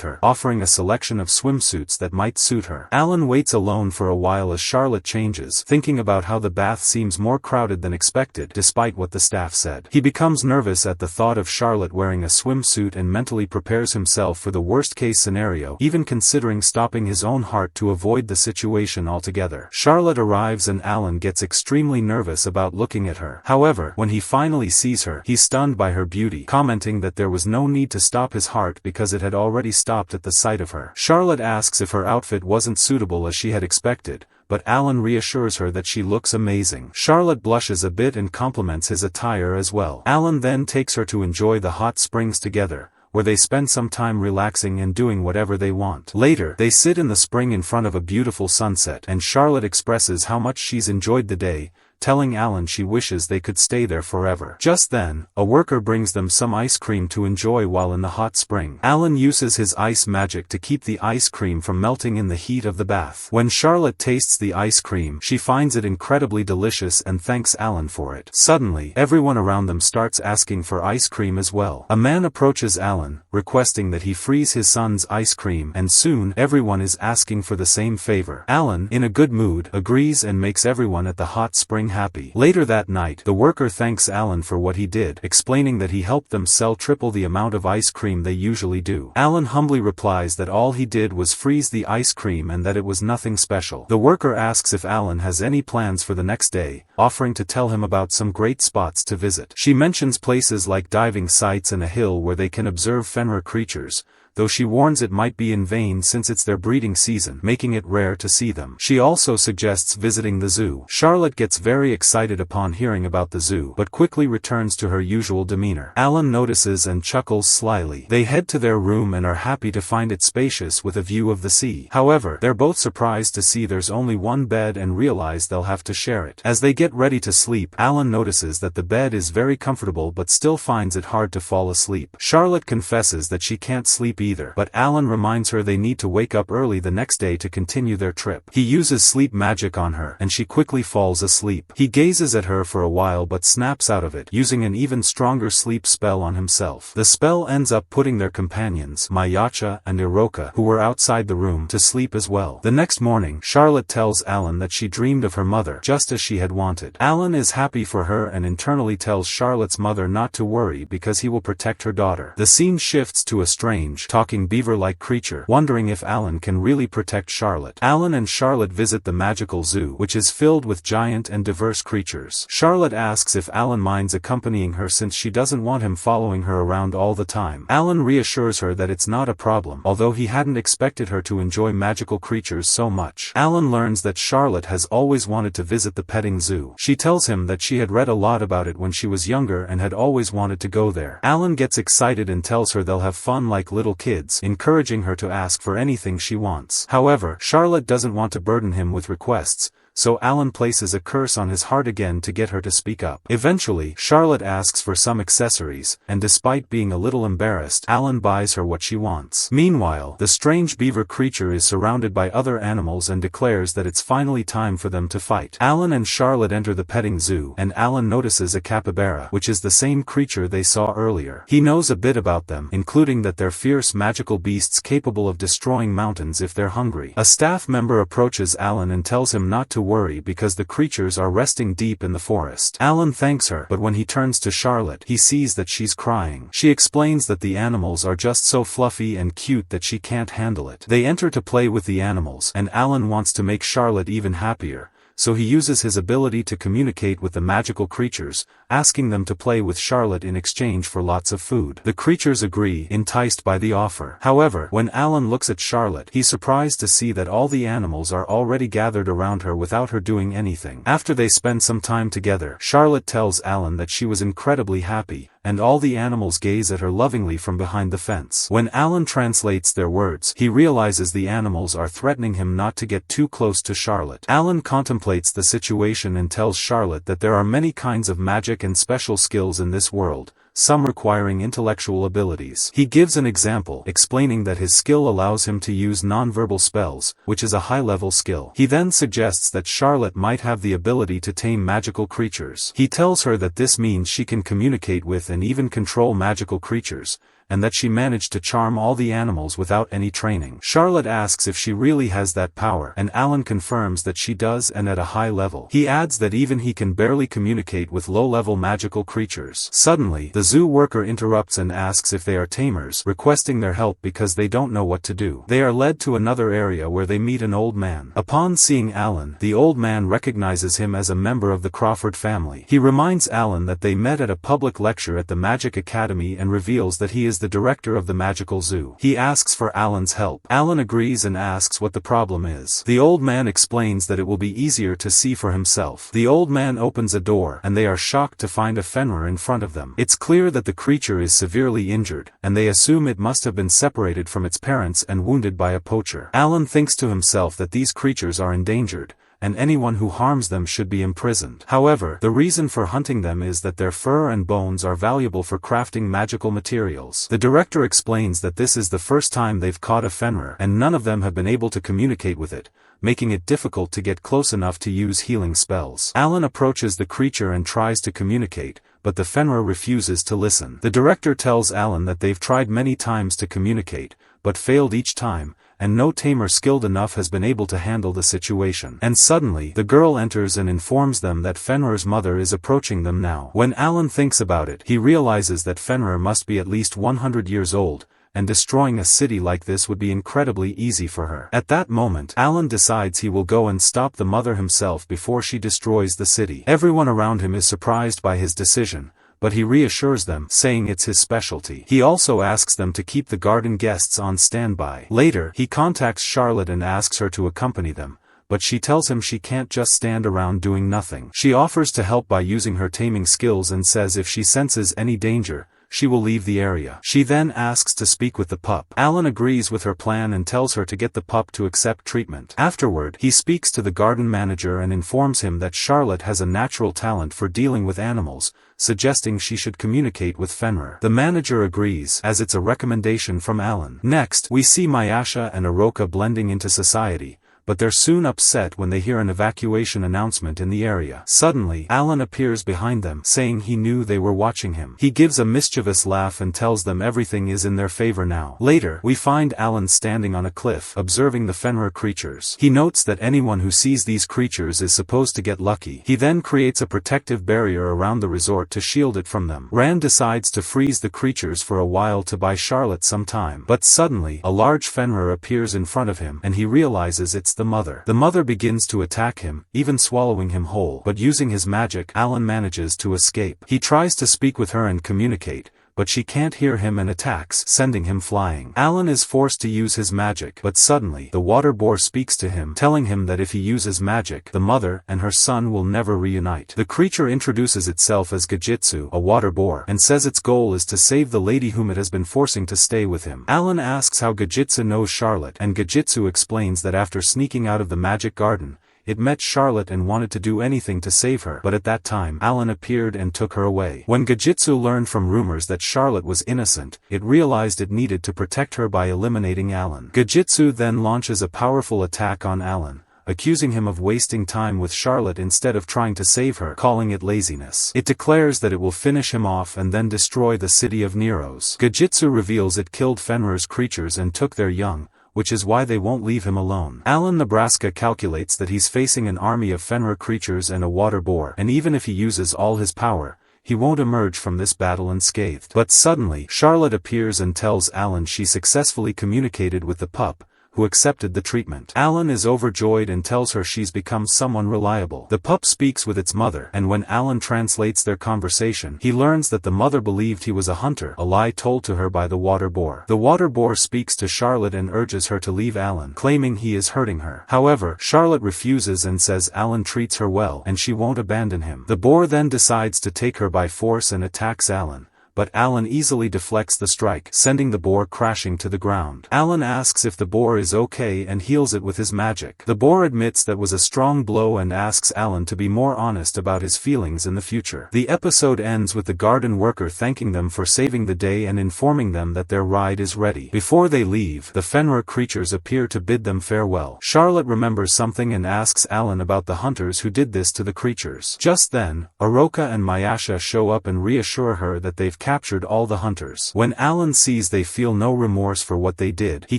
her, offering a selection of swimsuits that might suit her. Alan waits alone for a while as Charlotte changes, thinking about how the bath seems more crowded than expected, despite what the staff said. He becomes nervous at the thought of Charlotte wearing a swimsuit and mentally prepares himself for the worst-case scenario, even considering stopping his own heart to avoid the situation altogether. Charlotte arrives and Alan gets extremely nervous about looking at her. However, when he finally sees her, he's stunned by her beauty, commenting that there was no need to stop his heart because it had already stopped at the sight of her. Charlotte asks if her outfit wasn't suitable as she had expected, but Alan reassures her that she looks amazing. Charlotte blushes a bit and compliments his attire as well. Alan then takes her to enjoy the hot springs together, where they spend some time relaxing and doing whatever they want. Later, they sit in the spring in front of a beautiful sunset, and Charlotte expresses how much she's enjoyed the day, telling Alan she wishes they could stay there forever. Just then, a worker brings them some ice cream to enjoy while in the hot spring. Alan uses his ice magic to keep the ice cream from melting in the heat of the bath. When Charlotte tastes the ice cream, she finds it incredibly delicious and thanks Alan for it. Suddenly, everyone around them starts asking for ice cream as well. A man approaches Alan, requesting that he freeze his son's ice cream, and soon, everyone is asking for the same favor. Alan, in a good mood, agrees and makes everyone at the hot spring happy. Later that night, the worker thanks Alan for what he did, explaining that he helped them sell triple the amount of ice cream they usually do. Alan humbly replies that all he did was freeze the ice cream and that it was nothing special. The worker asks if Alan has any plans for the next day, offering to tell him about some great spots to visit. She mentions places like diving sites and a hill where they can observe Fenrir creatures, though she warns it might be in vain since it's their breeding season, making it rare to see them. She also suggests visiting the zoo. Charlotte gets very excited upon hearing about the zoo, but quickly returns to her usual demeanor. Alan notices and chuckles slyly. They head to their room and are happy to find it spacious with a view of the sea. However, they're both surprised to see there's only one bed and realize they'll have to share it. As they get ready to sleep, Alan notices that the bed is very comfortable but still finds it hard to fall asleep. Charlotte confesses that she can't sleep either, but Alan reminds her they need to wake up early the next day to continue their trip. He uses sleep magic on her, and she quickly falls asleep. He gazes at her for a while but snaps out of it, using an even stronger sleep spell on himself. The spell ends up putting their companions, Myasha and Iuka, who were outside the room, to sleep as well. The next morning, Charlotte tells Alan that she dreamed of her mother, just as she had wanted. Alan is happy for her and internally tells Charlotte's mother not to worry because he will protect her daughter. The scene shifts to a strange, talking beaver-like creature, wondering if Alan can really protect Charlotte. Alan and Charlotte visit the magical zoo, which is filled with giant and diverse creatures. Charlotte asks if Alan minds accompanying her since she doesn't want him following her around all the time. Alan reassures her that it's not a problem, although he hadn't expected her to enjoy magical creatures so much. Alan learns that Charlotte has always wanted to visit the petting zoo. She tells him that she had read a lot about it when she was younger and had always wanted to go there. Alan gets excited and tells her they'll have fun like little kids, encouraging her to ask for anything she wants. However, Charlotte doesn't want to burden him with requests, so Alan places a curse on his heart again to get her to speak up. Eventually, Charlotte asks for some accessories, and despite being a little embarrassed, Alan buys her what she wants. Meanwhile, the strange beaver creature is surrounded by other animals and declares that it's finally time for them to fight. Alan and Charlotte enter the petting zoo, and Alan notices a capybara, which is the same creature they saw earlier. He knows a bit about them, including that they're fierce magical beasts capable of destroying mountains if they're hungry. A staff member approaches Alan and tells him not to worry because the creatures are resting deep in the forest. Alan thanks her, but when he turns to Charlotte, he sees that she's crying. She explains that the animals are just so fluffy and cute that she can't handle it. They enter to play with the animals, and Alan wants to make Charlotte even happier, so he uses his ability to communicate with the magical creatures, asking them to play with Charlotte in exchange for lots of food. The creatures agree, enticed by the offer. However, when Alan looks at Charlotte, he's surprised to see that all the animals are already gathered around her without her doing anything. After they spend some time together, Charlotte tells Alan that she was incredibly happy, and all the animals gaze at her lovingly from behind the fence. When Alan translates their words, he realizes the animals are threatening him not to get too close to Charlotte. Alan contemplates the situation and tells Charlotte that there are many kinds of magic and special skills in this world, some requiring intellectual abilities. He gives an example, explaining that his skill allows him to use non-verbal spells, which is a high-level skill. He then suggests that Charlotte might have the ability to tame magical creatures. He tells her that this means she can communicate with and even control magical creatures, and that she managed to charm all the animals without any training. Charlotte asks if she really has that power, and Alan confirms that she does and at a high level. He adds that even he can barely communicate with low-level magical creatures. Suddenly, the zoo worker interrupts and asks if they are tamers, requesting their help because they don't know what to do. They are led to another area where they meet an old man. Upon seeing Alan, the old man recognizes him as a member of the Crawford family. He reminds Alan that they met at a public lecture at the Magic Academy and reveals that he is the director of the magical zoo. He asks for Alan's help. Alan agrees and asks what the problem is. The old man explains that it will be easier to see for himself. The old man opens a door, and they are shocked to find a fenrir in front of them. It's clear that the creature is severely injured, and they assume it must have been separated from its parents and wounded by a poacher. Alan thinks to himself that these creatures are endangered, and anyone who harms them should be imprisoned. However, the reason for hunting them is that their fur and bones are valuable for crafting magical materials. The director explains that this is the first time they've caught a fenrir, and none of them have been able to communicate with it, making it difficult to get close enough to use healing spells. Alan approaches the creature and tries to communicate, but the fenrir refuses to listen. The director tells Alan that they've tried many times to communicate, but failed each time, and no tamer skilled enough has been able to handle the situation. And suddenly, the girl enters and informs them that Fenrir's mother is approaching them now. When Alan thinks about it, he realizes that Fenrir must be at least 100 years old, and destroying a city like this would be incredibly easy for her. At that moment, Alan decides he will go and stop the mother himself before she destroys the city. Everyone around him is surprised by his decision, but he reassures them, saying it's his specialty. He also asks them to keep the garden guests on standby. Later, he contacts Charlotte and asks her to accompany them, but she tells him she can't just stand around doing nothing. She offers to help by using her taming skills and says if she senses any danger, she will leave the area. She then asks to speak with the pup. Alan agrees with her plan and tells her to get the pup to accept treatment. Afterward, he speaks to the garden manager and informs him that Charlotte has a natural talent for dealing with animals, suggesting she should communicate with Fenrir. The manager agrees, as it's a recommendation from Alan. Next, we see Myasha and Iuka blending into society, but they're soon upset when they hear an evacuation announcement in the area. Suddenly, Alan appears behind them, saying he knew they were watching him. He gives a mischievous laugh and tells them everything is in their favor now. Later, we find Alan standing on a cliff, observing the Fenrir creatures. He notes that anyone who sees these creatures is supposed to get lucky. He then creates a protective barrier around the resort to shield it from them. Rand decides to freeze the creatures for a while to buy Charlotte some time. But suddenly, a large Fenrir appears in front of him, and he realizes it's the mother. The mother begins to attack him, even swallowing him whole. But using his magic, Alan manages to escape. He tries to speak with her and communicate, but she can't hear him and attacks, sending him flying. Alan is forced to use his magic, but suddenly, the water boar speaks to him, telling him that if he uses magic, the mother and her son will never reunite. The creature introduces itself as Gajitsu, a water boar, and says its goal is to save the lady whom it has been forcing to stay with him. Alan asks how Gajitsu knows Charlotte, and Gajitsu explains that after sneaking out of the magic garden, it met Charlotte and wanted to do anything to save her, but at that time, Alan appeared and took her away. When Gajitsu learned from rumors that Charlotte was innocent, it realized it needed to protect her by eliminating Alan. Gajitsu then launches a powerful attack on Alan, accusing him of wasting time with Charlotte instead of trying to save her, calling it laziness. It declares that it will finish him off and then destroy the city of Neros. Gajitsu reveals it killed Fenrir's creatures and took their young, which is why they won't leave him alone. Alan Nebraska calculates that he's facing an army of Fenrir creatures and a water boar, and even if he uses all his power, he won't emerge from this battle unscathed. But suddenly, Charlotte appears and tells Alan she successfully communicated with the pup, who accepted the treatment. Alan is overjoyed and tells her she's become someone reliable. The pup speaks with its mother, and when Alan translates their conversation, he learns that the mother believed he was a hunter, a lie told to her by the water boar. The water boar speaks to Charlotte and urges her to leave Alan, claiming he is hurting her. However, Charlotte refuses and says Alan treats her well and she won't abandon him. The boar then decides to take her by force and attacks Alan, but Alan easily deflects the strike, sending the boar crashing to the ground. Alan asks if the boar is okay and heals it with his magic. The boar admits that was a strong blow and asks Alan to be more honest about his feelings in the future. The episode ends with the garden worker thanking them for saving the day and informing them that their ride is ready. Before they leave, the Fenrir creatures appear to bid them farewell. Charlotte remembers something and asks Alan about the hunters who did this to the creatures. Just then, Iuka and Myasha show up and reassure her that they've captured all the hunters. When Alan sees they feel no remorse for what they did, he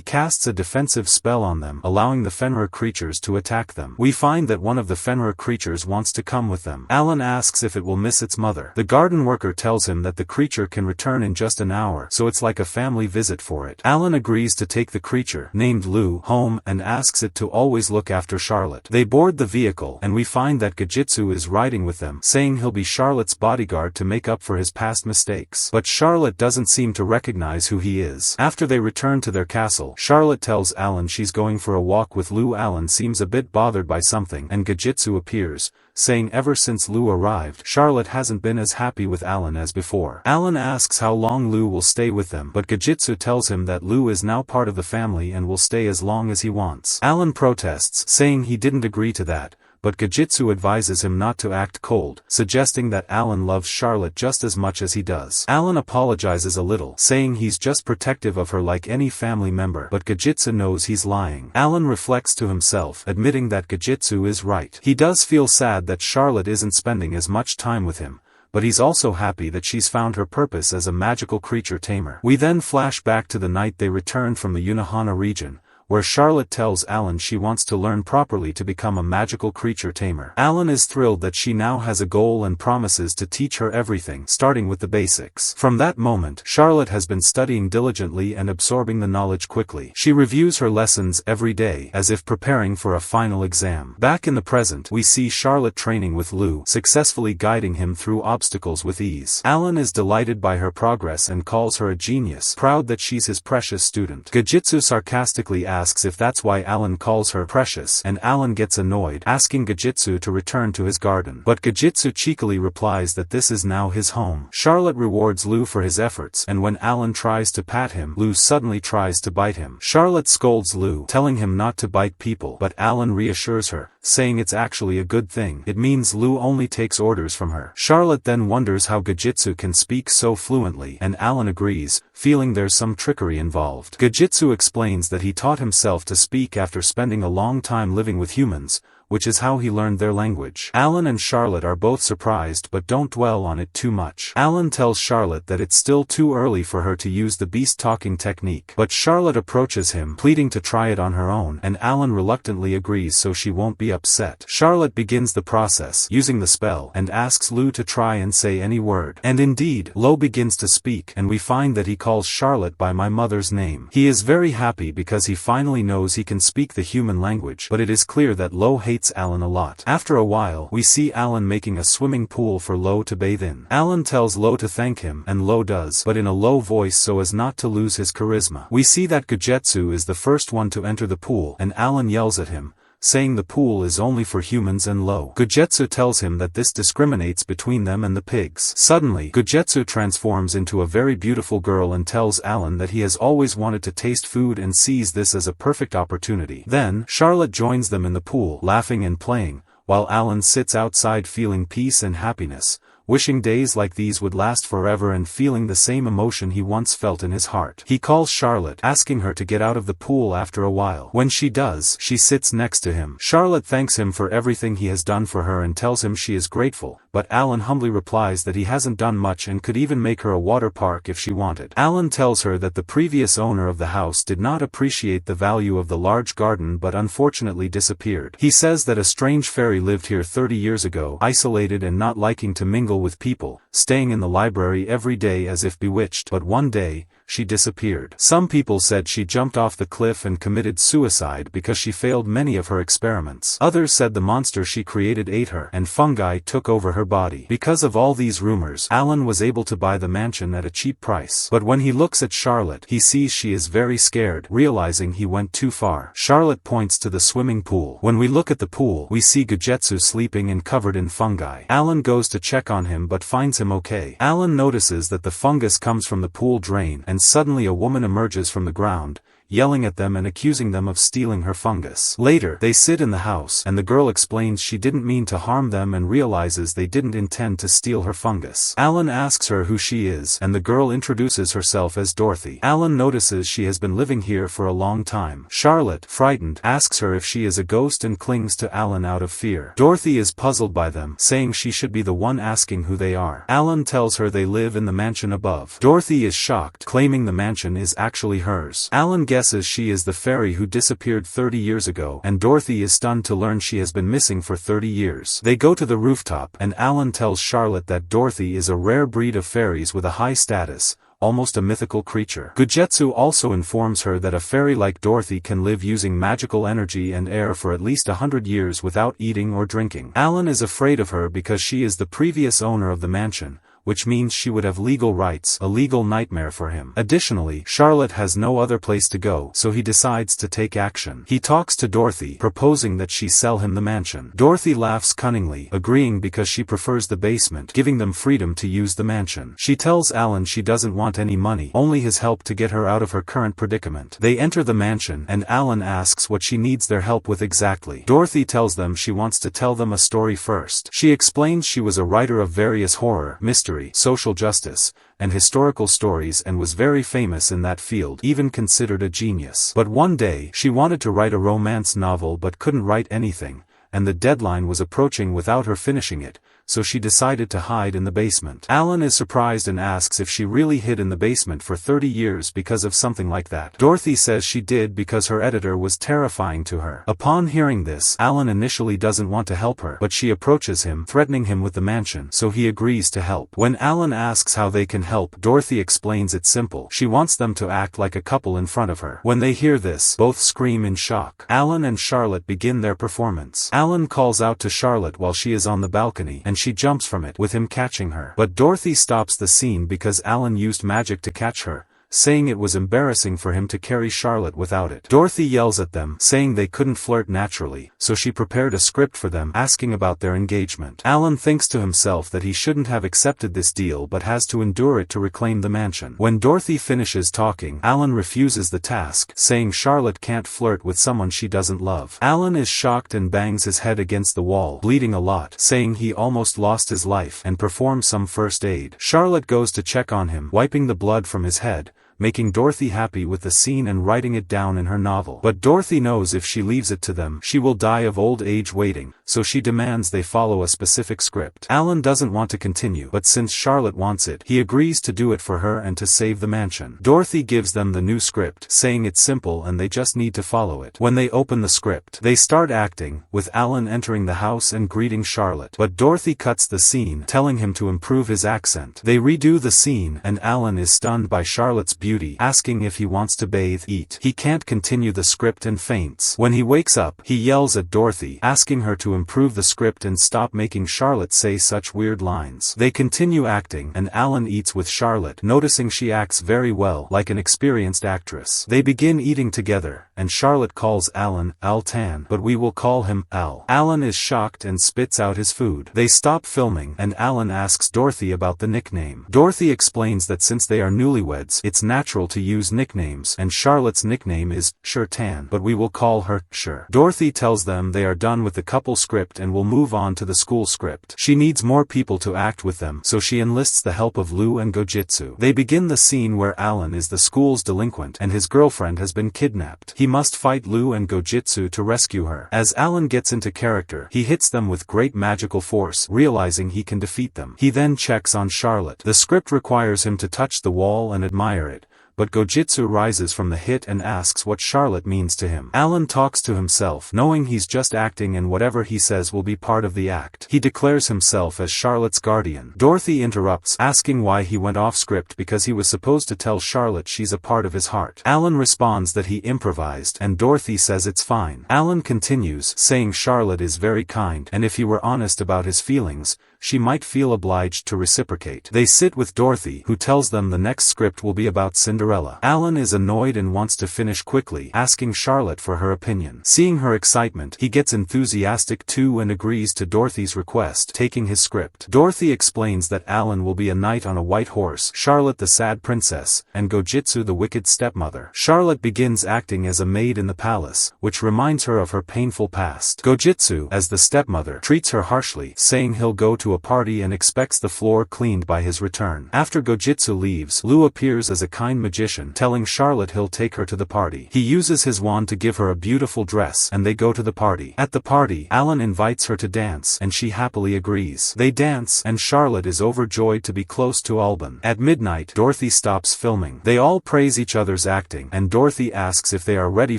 casts a defensive spell on them, allowing the Fenrir creatures to attack them. We find that one of the Fenrir creatures wants to come with them. Alan asks if it will miss its mother. The garden worker tells him that the creature can return in just an hour, so it's like a family visit for it. Alan agrees to take the creature, named Lu, home and asks it to always look after Charlotte. They board the vehicle, and we find that Gajitsu is riding with them, saying he'll be Charlotte's bodyguard to make up for his past mistakes. But Charlotte doesn't seem to recognize who he is. After they return to their castle, Charlotte tells Alan she's going for a walk with Lu. Alan seems a bit bothered by something, and Gajitsu appears, saying ever since Lu arrived, Charlotte hasn't been as happy with Alan as before. Alan asks how long Lu will stay with them, but Gajitsu tells him that Lu is now part of the family and will stay as long as he wants. Alan protests, saying he didn't agree to that, but Gajitsu advises him not to act cold, suggesting that Alan loves Charlotte just as much as he does. Alan apologizes a little, saying he's just protective of her like any family member, but Gajitsu knows he's lying. Alan reflects to himself, admitting that Gajitsu is right. He does feel sad that Charlotte isn't spending as much time with him, but he's also happy that she's found her purpose as a magical creature tamer. We then flash back to the night they returned from the Unohana region, where Charlotte tells Alan she wants to learn properly to become a magical creature tamer. Alan is thrilled that she now has a goal and promises to teach her everything, starting with the basics. From that moment, Charlotte has been studying diligently and absorbing the knowledge quickly. She reviews her lessons every day, as if preparing for a final exam. Back in the present, we see Charlotte training with Lu, successfully guiding him through obstacles with ease. Alan is delighted by her progress and calls her a genius, proud that she's his precious student. Gajitsu sarcastically asks if that's why Alan calls her precious, and Alan gets annoyed, asking Gajitsu to return to his garden. But Gajitsu cheekily replies that this is now his home. Charlotte rewards Lu for his efforts, and when Alan tries to pat him, Lu suddenly tries to bite him. Charlotte scolds Lu, telling him not to bite people, but Alan reassures her, saying it's actually a good thing. It means Lu only takes orders from her. Charlotte then wonders how Gajitsu can speak so fluently, and Alan agrees, feeling there's some trickery involved. Gajitsu explains that he taught himself to speak after spending a long time living with humans, which is how he learned their language. Alan and Charlotte are both surprised but don't dwell on it too much. Alan tells Charlotte that it's still too early for her to use the beast-talking technique, but Charlotte approaches him, pleading to try it on her own, and Alan reluctantly agrees so she won't be upset. Charlotte begins the process, using the spell, and asks Lu to try and say any word. And indeed, Lu begins to speak, and we find that he calls Charlotte by my mother's name. He is very happy because he finally knows he can speak the human language, but it is clear that Lu hates Alan a lot. After a while, we see Alan making a swimming pool for Lu to bathe in. Alan tells Lu to thank him, and Lu does, but in a low voice so as not to lose his charisma. We see that Gajitsu is the first one to enter the pool, and Alan yells at him, saying the pool is only for humans and Lu. Gajitsu tells him that this discriminates between them and the pigs. Suddenly, Gajitsu transforms into a very beautiful girl and tells Alan that he has always wanted to taste food and sees this as a perfect opportunity. Then, Charlotte joins them in the pool, laughing and playing, while Alan sits outside feeling peace and happiness, wishing days like these would last forever and feeling the same emotion he once felt in his heart. He calls Charlotte, asking her to get out of the pool after a while. When she does, she sits next to him. Charlotte thanks him for everything he has done for her and tells him she is grateful, but Alan humbly replies that he hasn't done much and could even make her a water park if she wanted. Alan tells her that the previous owner of the house did not appreciate the value of the large garden but unfortunately disappeared. He says that a strange fairy lived here 30 years ago, isolated and not liking to mingle with people, staying in the library every day as if bewitched, but one day, she disappeared. Some people said she jumped off the cliff and committed suicide because she failed many of her experiments. Others said the monster she created ate her and fungi took over her body. Because of all these rumors, Alan was able to buy the mansion at a cheap price. But when he looks at Charlotte, he sees she is very scared, realizing he went too far. Charlotte points to the swimming pool. When we look at the pool, we see Gojetsu sleeping and covered in fungi. Alan goes to check on him but finds him okay. Alan notices that the fungus comes from the pool drain, and suddenly a woman emerges from the ground, yelling at them and accusing them of stealing her fungus. Later, they sit in the house, and the girl explains she didn't mean to harm them and realizes they didn't intend to steal her fungus. Alan asks her who she is, and the girl introduces herself as Dorothy. Alan notices she has been living here for a long time. Charlotte, frightened, asks her if she is a ghost and clings to Alan out of fear. Dorothy is puzzled by them, saying she should be the one asking who they are. Alan tells her they live in the mansion above. Dorothy is shocked, claiming the mansion is actually hers. Alan guesses she is the fairy who disappeared 30 years ago, and Dorothy is stunned to learn she has been missing for 30 years. They go to the rooftop, and Alan tells Charlotte that Dorothy is a rare breed of fairies with a high status, almost a mythical creature. Gojetsu also informs her that a fairy like Dorothy can live using magical energy and air for at least 100 years without eating or drinking. Alan is afraid of her because she is the previous owner of the mansion, which means she would have legal rights, a legal nightmare for him. Additionally, Charlotte has no other place to go, so he decides to take action. He talks to Dorothy, proposing that she sell him the mansion. Dorothy laughs cunningly, agreeing because she prefers the basement, giving them freedom to use the mansion. She tells Alan she doesn't want any money, only his help to get her out of her current predicament. They enter the mansion, and Alan asks what she needs their help with exactly. Dorothy tells them she wants to tell them a story first. She explains she was a writer of various horror, mystery, social justice, and historical stories and was very famous in that field, even considered a genius. But one day, she wanted to write a romance novel but couldn't write anything, and the deadline was approaching without her finishing it, so she decided to hide in the basement. Alan is surprised and asks if she really hid in the basement for 30 years because of something like that. Dorothy says she did because her editor was terrifying to her. Upon hearing this, Alan initially doesn't want to help her, but she approaches him, threatening him with the mansion, so he agrees to help. When Alan asks how they can help, Dorothy explains it's simple. She wants them to act like a couple in front of her. When they hear this, both scream in shock. Alan and Charlotte begin their performance. Alan calls out to Charlotte while she is on the balcony, and she jumps from it, with him catching her. But Dorothy stops the scene because Alan used magic to catch her, saying it was embarrassing for him to carry Charlotte without it. Dorothy yells at them, saying they couldn't flirt naturally, so she prepared a script for them, asking about their engagement. Alan thinks to himself that he shouldn't have accepted this deal but has to endure it to reclaim the mansion. When Dorothy finishes talking, Alan refuses the task, saying Charlotte can't flirt with someone she doesn't love. Alan is shocked and bangs his head against the wall, bleeding a lot, saying he almost lost his life, and performs some first aid. Charlotte goes to check on him, wiping the blood from his head, making Dorothy happy with the scene and writing it down in her novel. But Dorothy knows if she leaves it to them, she will die of old age waiting, so she demands they follow a specific script. Alan doesn't want to continue, but since Charlotte wants it, he agrees to do it for her and to save the mansion. Dorothy gives them the new script, saying it's simple and they just need to follow it. When they open the script, they start acting, with Alan entering the house and greeting Charlotte. But Dorothy cuts the scene, telling him to improve his accent. They redo the scene, and Alan is stunned by Charlotte's beauty, asking if he wants to bathe, eat. He can't continue the script and faints. When he wakes up, he yells at Dorothy, asking her to improve the script and stop making Charlotte say such weird lines. They continue acting, and Alan eats with Charlotte, noticing she acts very well, like an experienced actress. They begin eating together, and Charlotte calls Alan, Altan, but we will call him Al. Alan is shocked and spits out his food. They stop filming, and Alan asks Dorothy about the nickname. Dorothy explains that since they are newlyweds, it's natural to use nicknames, and Charlotte's nickname is Shirtan, but we will call her Shir. Dorothy tells them they are done with the couple script and will move on to the school script. She needs more people to act with them, so she enlists the help of Lu and Gojitsu. They begin the scene where Alan is the school's delinquent and his girlfriend has been kidnapped. He must fight Lu and Gojitsu to rescue her. As Alan gets into character, he hits them with great magical force, realizing he can defeat them. He then checks on Charlotte. The script requires him to touch the wall and admire it, but Gojitsu rises from the hit and asks what Charlotte means to him. Alan talks to himself, knowing he's just acting and whatever he says will be part of the act. He declares himself as Charlotte's guardian. Dorothy interrupts, asking why he went off script because he was supposed to tell Charlotte she's a part of his heart. Alan responds that he improvised and Dorothy says it's fine. Alan continues, saying Charlotte is very kind and if he were honest about his feelings, she might feel obliged to reciprocate. They sit with Dorothy, who tells them the next script will be about Cinderella. Alan is annoyed and wants to finish quickly, asking Charlotte for her opinion. Seeing her excitement, he gets enthusiastic too and agrees to Dorothy's request, taking his script. Dorothy explains that Alan will be a knight on a white horse, Charlotte the sad princess, and Gojitsu the wicked stepmother. Charlotte begins acting as a maid in the palace, which reminds her of her painful past. Gojitsu, as the stepmother, treats her harshly, saying he'll go to a party and expects the floor cleaned by his return. After Gojitsu leaves, Lu appears as a kind magician, telling Charlotte he'll take her to the party. He uses his wand to give her a beautiful dress and they go to the party. At the party, Alan invites her to dance and she happily agrees. They dance and Charlotte is overjoyed to be close to Alban. At midnight, Dorothy stops filming. They all praise each other's acting and Dorothy asks if they are ready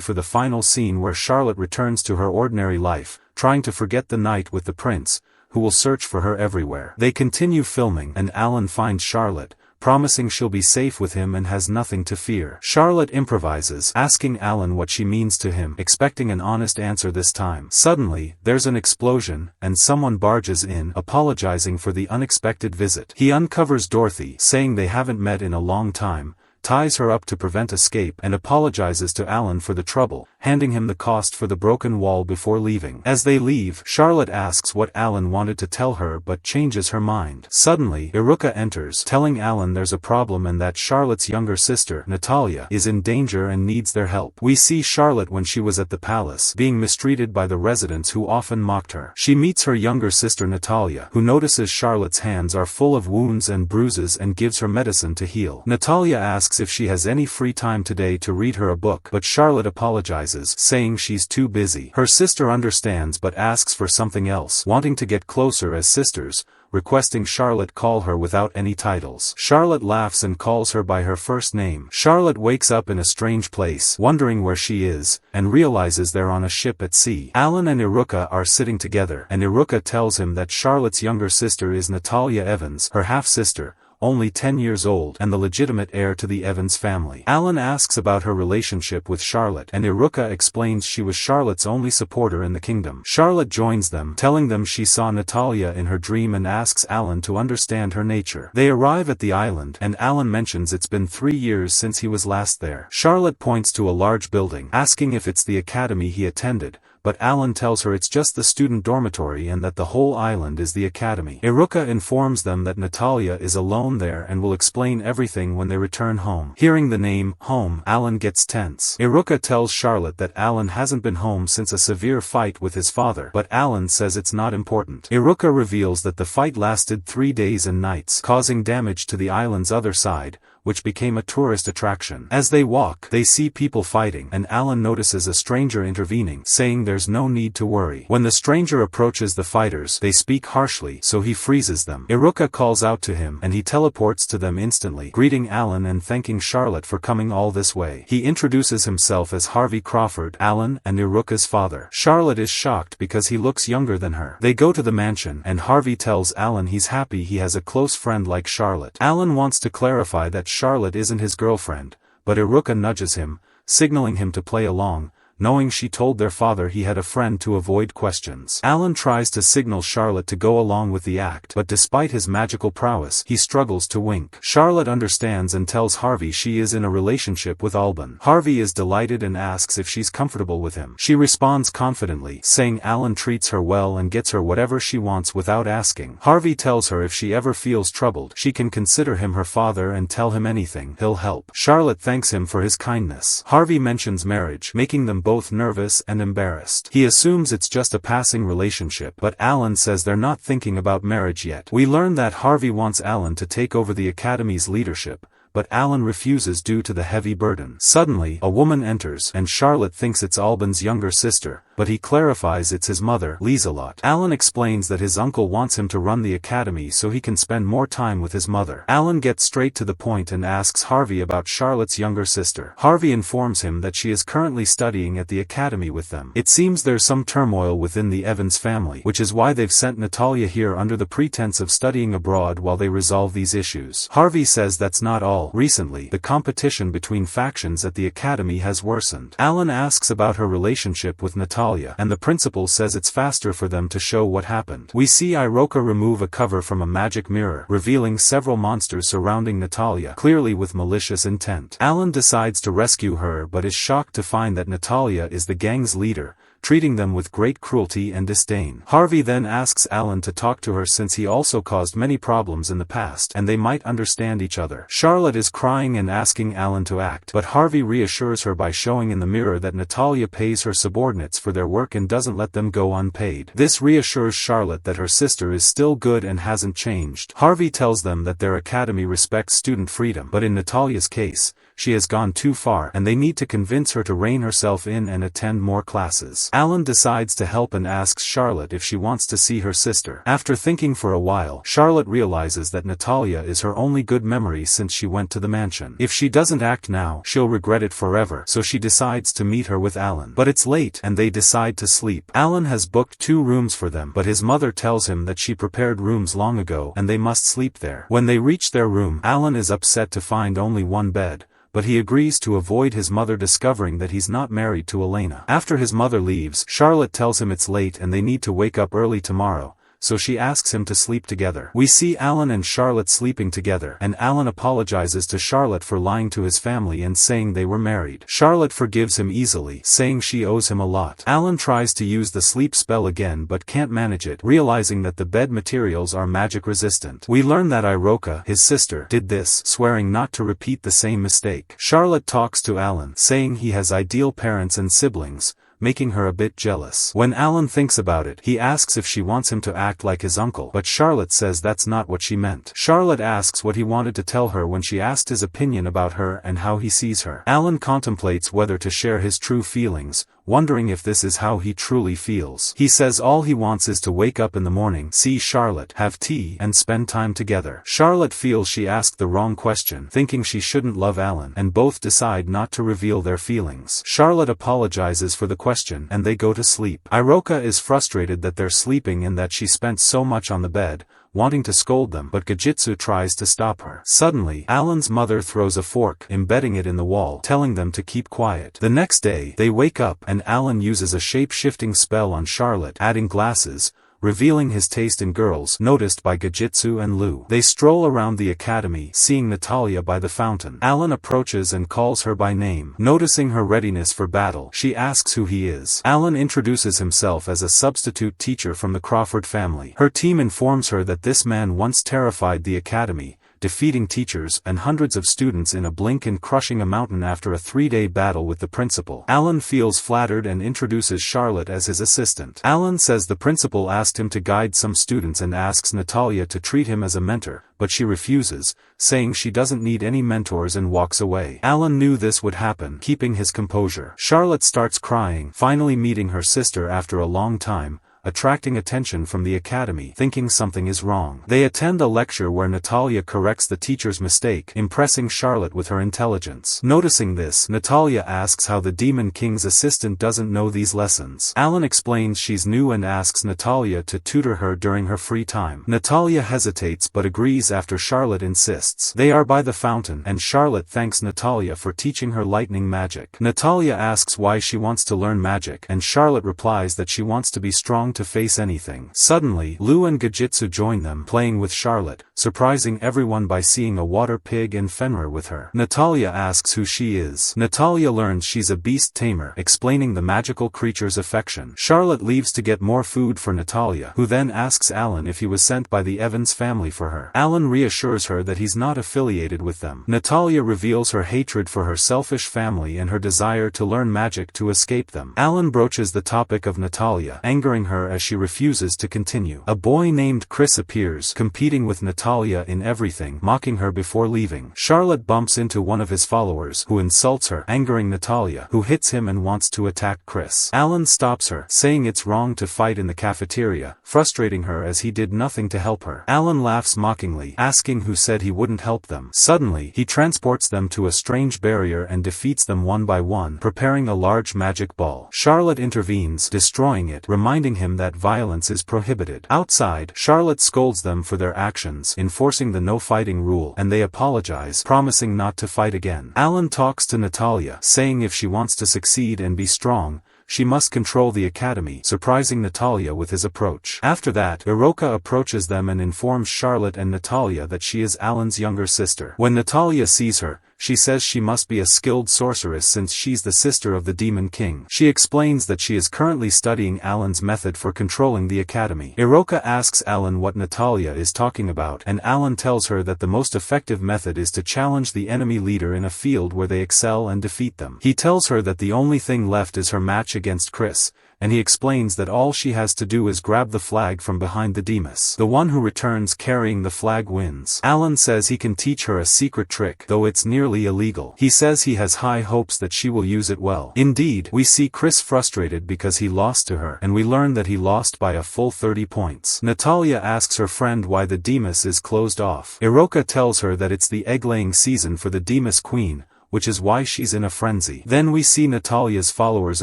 for the final scene where Charlotte returns to her ordinary life, trying to forget the night with the prince, who will search for her everywhere. They continue filming and Alan finds Charlotte, promising she'll be safe with him and has nothing to fear. Charlotte improvises, asking Alan what she means to him, expecting an honest answer this time. Suddenly, there's an explosion, and someone barges in, apologizing for the unexpected visit. He uncovers Dorothy, saying they haven't met in a long time, ties her up to prevent escape and apologizes to Alan for the trouble, handing him the cost for the broken wall before leaving. As they leave, Charlotte asks what Alan wanted to tell her but changes her mind. Suddenly, Iuka enters, telling Alan there's a problem and that Charlotte's younger sister, Natalia, is in danger and needs their help. We see Charlotte when she was at the palace, being mistreated by the residents who often mocked her. She meets her younger sister Natalia, who notices Charlotte's hands are full of wounds and bruises and gives her medicine to heal. Natalia asks if she has any free time today to read her a book, but Charlotte apologizes, saying she's too busy. Her sister understands but asks for something else, wanting to get closer as sisters, requesting Charlotte call her without any titles. Charlotte laughs and calls her by her first name. Charlotte wakes up in a strange place, wondering where she is, and realizes they're on a ship at sea. Alan and Iuka are sitting together, and Iuka tells him that Charlotte's younger sister is Natalia Evans, her half-sister, only 10 years old and the legitimate heir to the Evans family. Alan asks about her relationship with Charlotte and Iuka explains she was Charlotte's only supporter in the kingdom. Charlotte joins them, telling them she saw Natalia in her dream and asks Alan to understand her nature. They arrive at the island and Alan mentions it's been 3 years since he was last there. Charlotte points to a large building, asking if it's the academy he attended, but Alan tells her it's just the student dormitory and that the whole island is the academy. Iuka informs them that Natalia is alone there and will explain everything when they return home. Hearing the name, home, Alan gets tense. Iuka tells Charlotte that Alan hasn't been home since a severe fight with his father, but Alan says it's not important. Iuka reveals that the fight lasted 3 days and nights, causing damage to the island's other side, which became a tourist attraction. As they walk, they see people fighting, and Alan notices a stranger intervening, saying there's no need to worry. When the stranger approaches the fighters, they speak harshly, so he freezes them. Iuka calls out to him, and he teleports to them instantly, greeting Alan and thanking Charlotte for coming all this way. He introduces himself as Harvey Crawford, Alan and Iuka's father. Charlotte is shocked because he looks younger than her. They go to the mansion, and Harvey tells Alan he's happy he has a close friend like Charlotte. Alan wants to clarify that Charlotte isn't his girlfriend, but Iuka nudges him, signaling him to play along, knowing she told their father he had a friend to avoid questions. Alan tries to signal Charlotte to go along with the act, but despite his magical prowess, he struggles to wink. Charlotte understands and tells Harvey she is in a relationship with Alban. Harvey is delighted and asks if she's comfortable with him. She responds confidently, saying Alan treats her well and gets her whatever she wants without asking. Harvey tells her if she ever feels troubled, she can consider him her father and tell him anything, he'll help. Charlotte thanks him for his kindness. Harvey mentions marriage, making them both nervous and embarrassed. He assumes it's just a passing relationship, but Alan says they're not thinking about marriage yet. We learn that Harvey wants Alan to take over the academy's leadership, but Alan refuses due to the heavy burden. Suddenly, a woman enters, and Charlotte thinks it's Alban's younger sister, but he clarifies it's his mother, Lieselot. Alan explains that his uncle wants him to run the academy so he can spend more time with his mother. Alan gets straight to the point and asks Harvey about Charlotte's younger sister. Harvey informs him that she is currently studying at the academy with them. It seems there's some turmoil within the Evans family, which is why they've sent Natalia here under the pretense of studying abroad while they resolve these issues. Harvey says that's not all. Recently, the competition between factions at the academy has worsened. Alan asks about her relationship with Natalia, and the principal says it's faster for them to show what happened. We see Iuka remove a cover from a magic mirror, revealing several monsters surrounding Natalia, clearly with malicious intent. Alan decides to rescue her but is shocked to find that Natalia is the gang's leader, treating them with great cruelty and disdain. Harvey then asks Alan to talk to her since he also caused many problems in the past and they might understand each other. Charlotte is crying and asking Alan to act, but Harvey reassures her by showing in the mirror that Natalia pays her subordinates for their work and doesn't let them go unpaid. This reassures Charlotte that her sister is still good and hasn't changed. Harvey tells them that their academy respects student freedom, but in Natalia's case, she has gone too far and they need to convince her to rein herself in and attend more classes. Alan decides to help and asks Charlotte if she wants to see her sister. After thinking for a while, Charlotte realizes that Natalia is her only good memory since she went to the mansion. If she doesn't act now, she'll regret it forever, so she decides to meet her with Alan. But it's late and they decide to sleep. Alan has booked 2 rooms for them, but his mother tells him that she prepared rooms long ago and they must sleep there. When they reach their room, Alan is upset to find only one bed, but he agrees to avoid his mother discovering that he's not married to Elena. After his mother leaves, Charlotte tells him it's late and they need to wake up early tomorrow, so she asks him to sleep together. We see Alan and Charlotte sleeping together, and Alan apologizes to Charlotte for lying to his family and saying they were married. Charlotte forgives him easily, saying she owes him a lot. Alan tries to use the sleep spell again but can't manage it, realizing that the bed materials are magic resistant. We learn that Iuka, his sister, did this, swearing not to repeat the same mistake. Charlotte talks to Alan, saying he has ideal parents and siblings, making her a bit jealous. When Alan thinks about it, he asks if she wants him to act like his uncle, but Charlotte says that's not what she meant. Charlotte asks what he wanted to tell her when she asked his opinion about her and how he sees her. Alan contemplates whether to share his true feelings, wondering if this is how he truly feels. He says all he wants is to wake up in the morning, see Charlotte, have tea, and spend time together. Charlotte feels she asked the wrong question, thinking she shouldn't love Alan, and both decide not to reveal their feelings. Charlotte apologizes for the question and they go to sleep. Iuka is frustrated that they're sleeping and that she spent so much on the bed, wanting to scold them, but Gajitsu tries to stop her. Suddenly, Alan's mother throws a fork, embedding it in the wall, telling them to keep quiet. The next day, they wake up, and Alan uses a shape-shifting spell on Charlotte, adding glasses, revealing his taste in girls, noticed by Gajitsu and Lu. They stroll around the academy, seeing Natalia by the fountain. Alan approaches and calls her by name. Noticing her readiness for battle, she asks who he is. Alan introduces himself as a substitute teacher from the Crawford family. Her team informs her that this man once terrified the academy, defeating teachers and hundreds of students in a blink and crushing a mountain after a 3-day battle with the principal. Alan feels flattered and introduces Charlotte as his assistant. Alan says the principal asked him to guide some students and asks Natalia to treat him as a mentor, but she refuses, saying she doesn't need any mentors and walks away. Alan knew this would happen, keeping his composure. Charlotte starts crying, finally meeting her sister after a long time, attracting attention from the academy, thinking something is wrong. They attend a lecture where Natalia corrects the teacher's mistake, impressing Charlotte with her intelligence. Noticing this, Natalia asks how the Demon King's assistant doesn't know these lessons. Alan explains she's new and asks Natalia to tutor her during her free time. Natalia hesitates but agrees after Charlotte insists. They are by the fountain, and Charlotte thanks Natalia for teaching her lightning magic. Natalia asks why she wants to learn magic, and Charlotte replies that she wants to be strong to face anything. Suddenly, Lu and Gajitsu join them, playing with Charlotte, surprising everyone by seeing a water pig and Fenrir with her. Natalia asks who she is. Natalia learns she's a beast tamer, explaining the magical creature's affection. Charlotte leaves to get more food for Natalia, who then asks Alan if he was sent by the Evans family for her. Alan reassures her that he's not affiliated with them. Natalia reveals her hatred for her selfish family and her desire to learn magic to escape them. Alan broaches the topic of Natalia, angering her her as she refuses to continue. A boy named Chris appears, competing with Natalia in everything, mocking her before leaving. Charlotte bumps into one of his followers, who insults her, angering Natalia, who hits him and wants to attack Chris. Alan stops her, saying it's wrong to fight in the cafeteria, frustrating her as he did nothing to help her. Alan laughs mockingly, asking who said he wouldn't help them. Suddenly, he transports them to a strange barrier and defeats them one by one, preparing a large magic ball. Charlotte intervenes, destroying it, reminding him that violence is prohibited. Outside, Charlotte scolds them for their actions, enforcing the no-fighting rule, and they apologize, promising not to fight again. Alan talks to Natalia, saying if she wants to succeed and be strong, she must control the academy, surprising Natalia with his approach. After that, Iuka approaches them and informs Charlotte and Natalia that she is Alan's younger sister. When Natalia sees her, she says she must be a skilled sorceress since she's the sister of the Demon King. She explains that she is currently studying Alan's method for controlling the academy. Iuka asks Alan what Natalia is talking about, and Alan tells her that the most effective method is to challenge the enemy leader in a field where they excel and defeat them. He tells her that the only thing left is her match against Chris, and he explains that all she has to do is grab the flag from behind the Demas. The one who returns carrying the flag wins. Alan says he can teach her a secret trick, though it's nearly illegal. He says he has high hopes that she will use it well. Indeed, we see Chris frustrated because he lost to her, and we learn that he lost by a full 30 points. Natalia asks her friend why the Demas is closed off. Iuka tells her that it's the egg-laying season for the Demas queen, which is why she's in a frenzy. Then we see Natalia's followers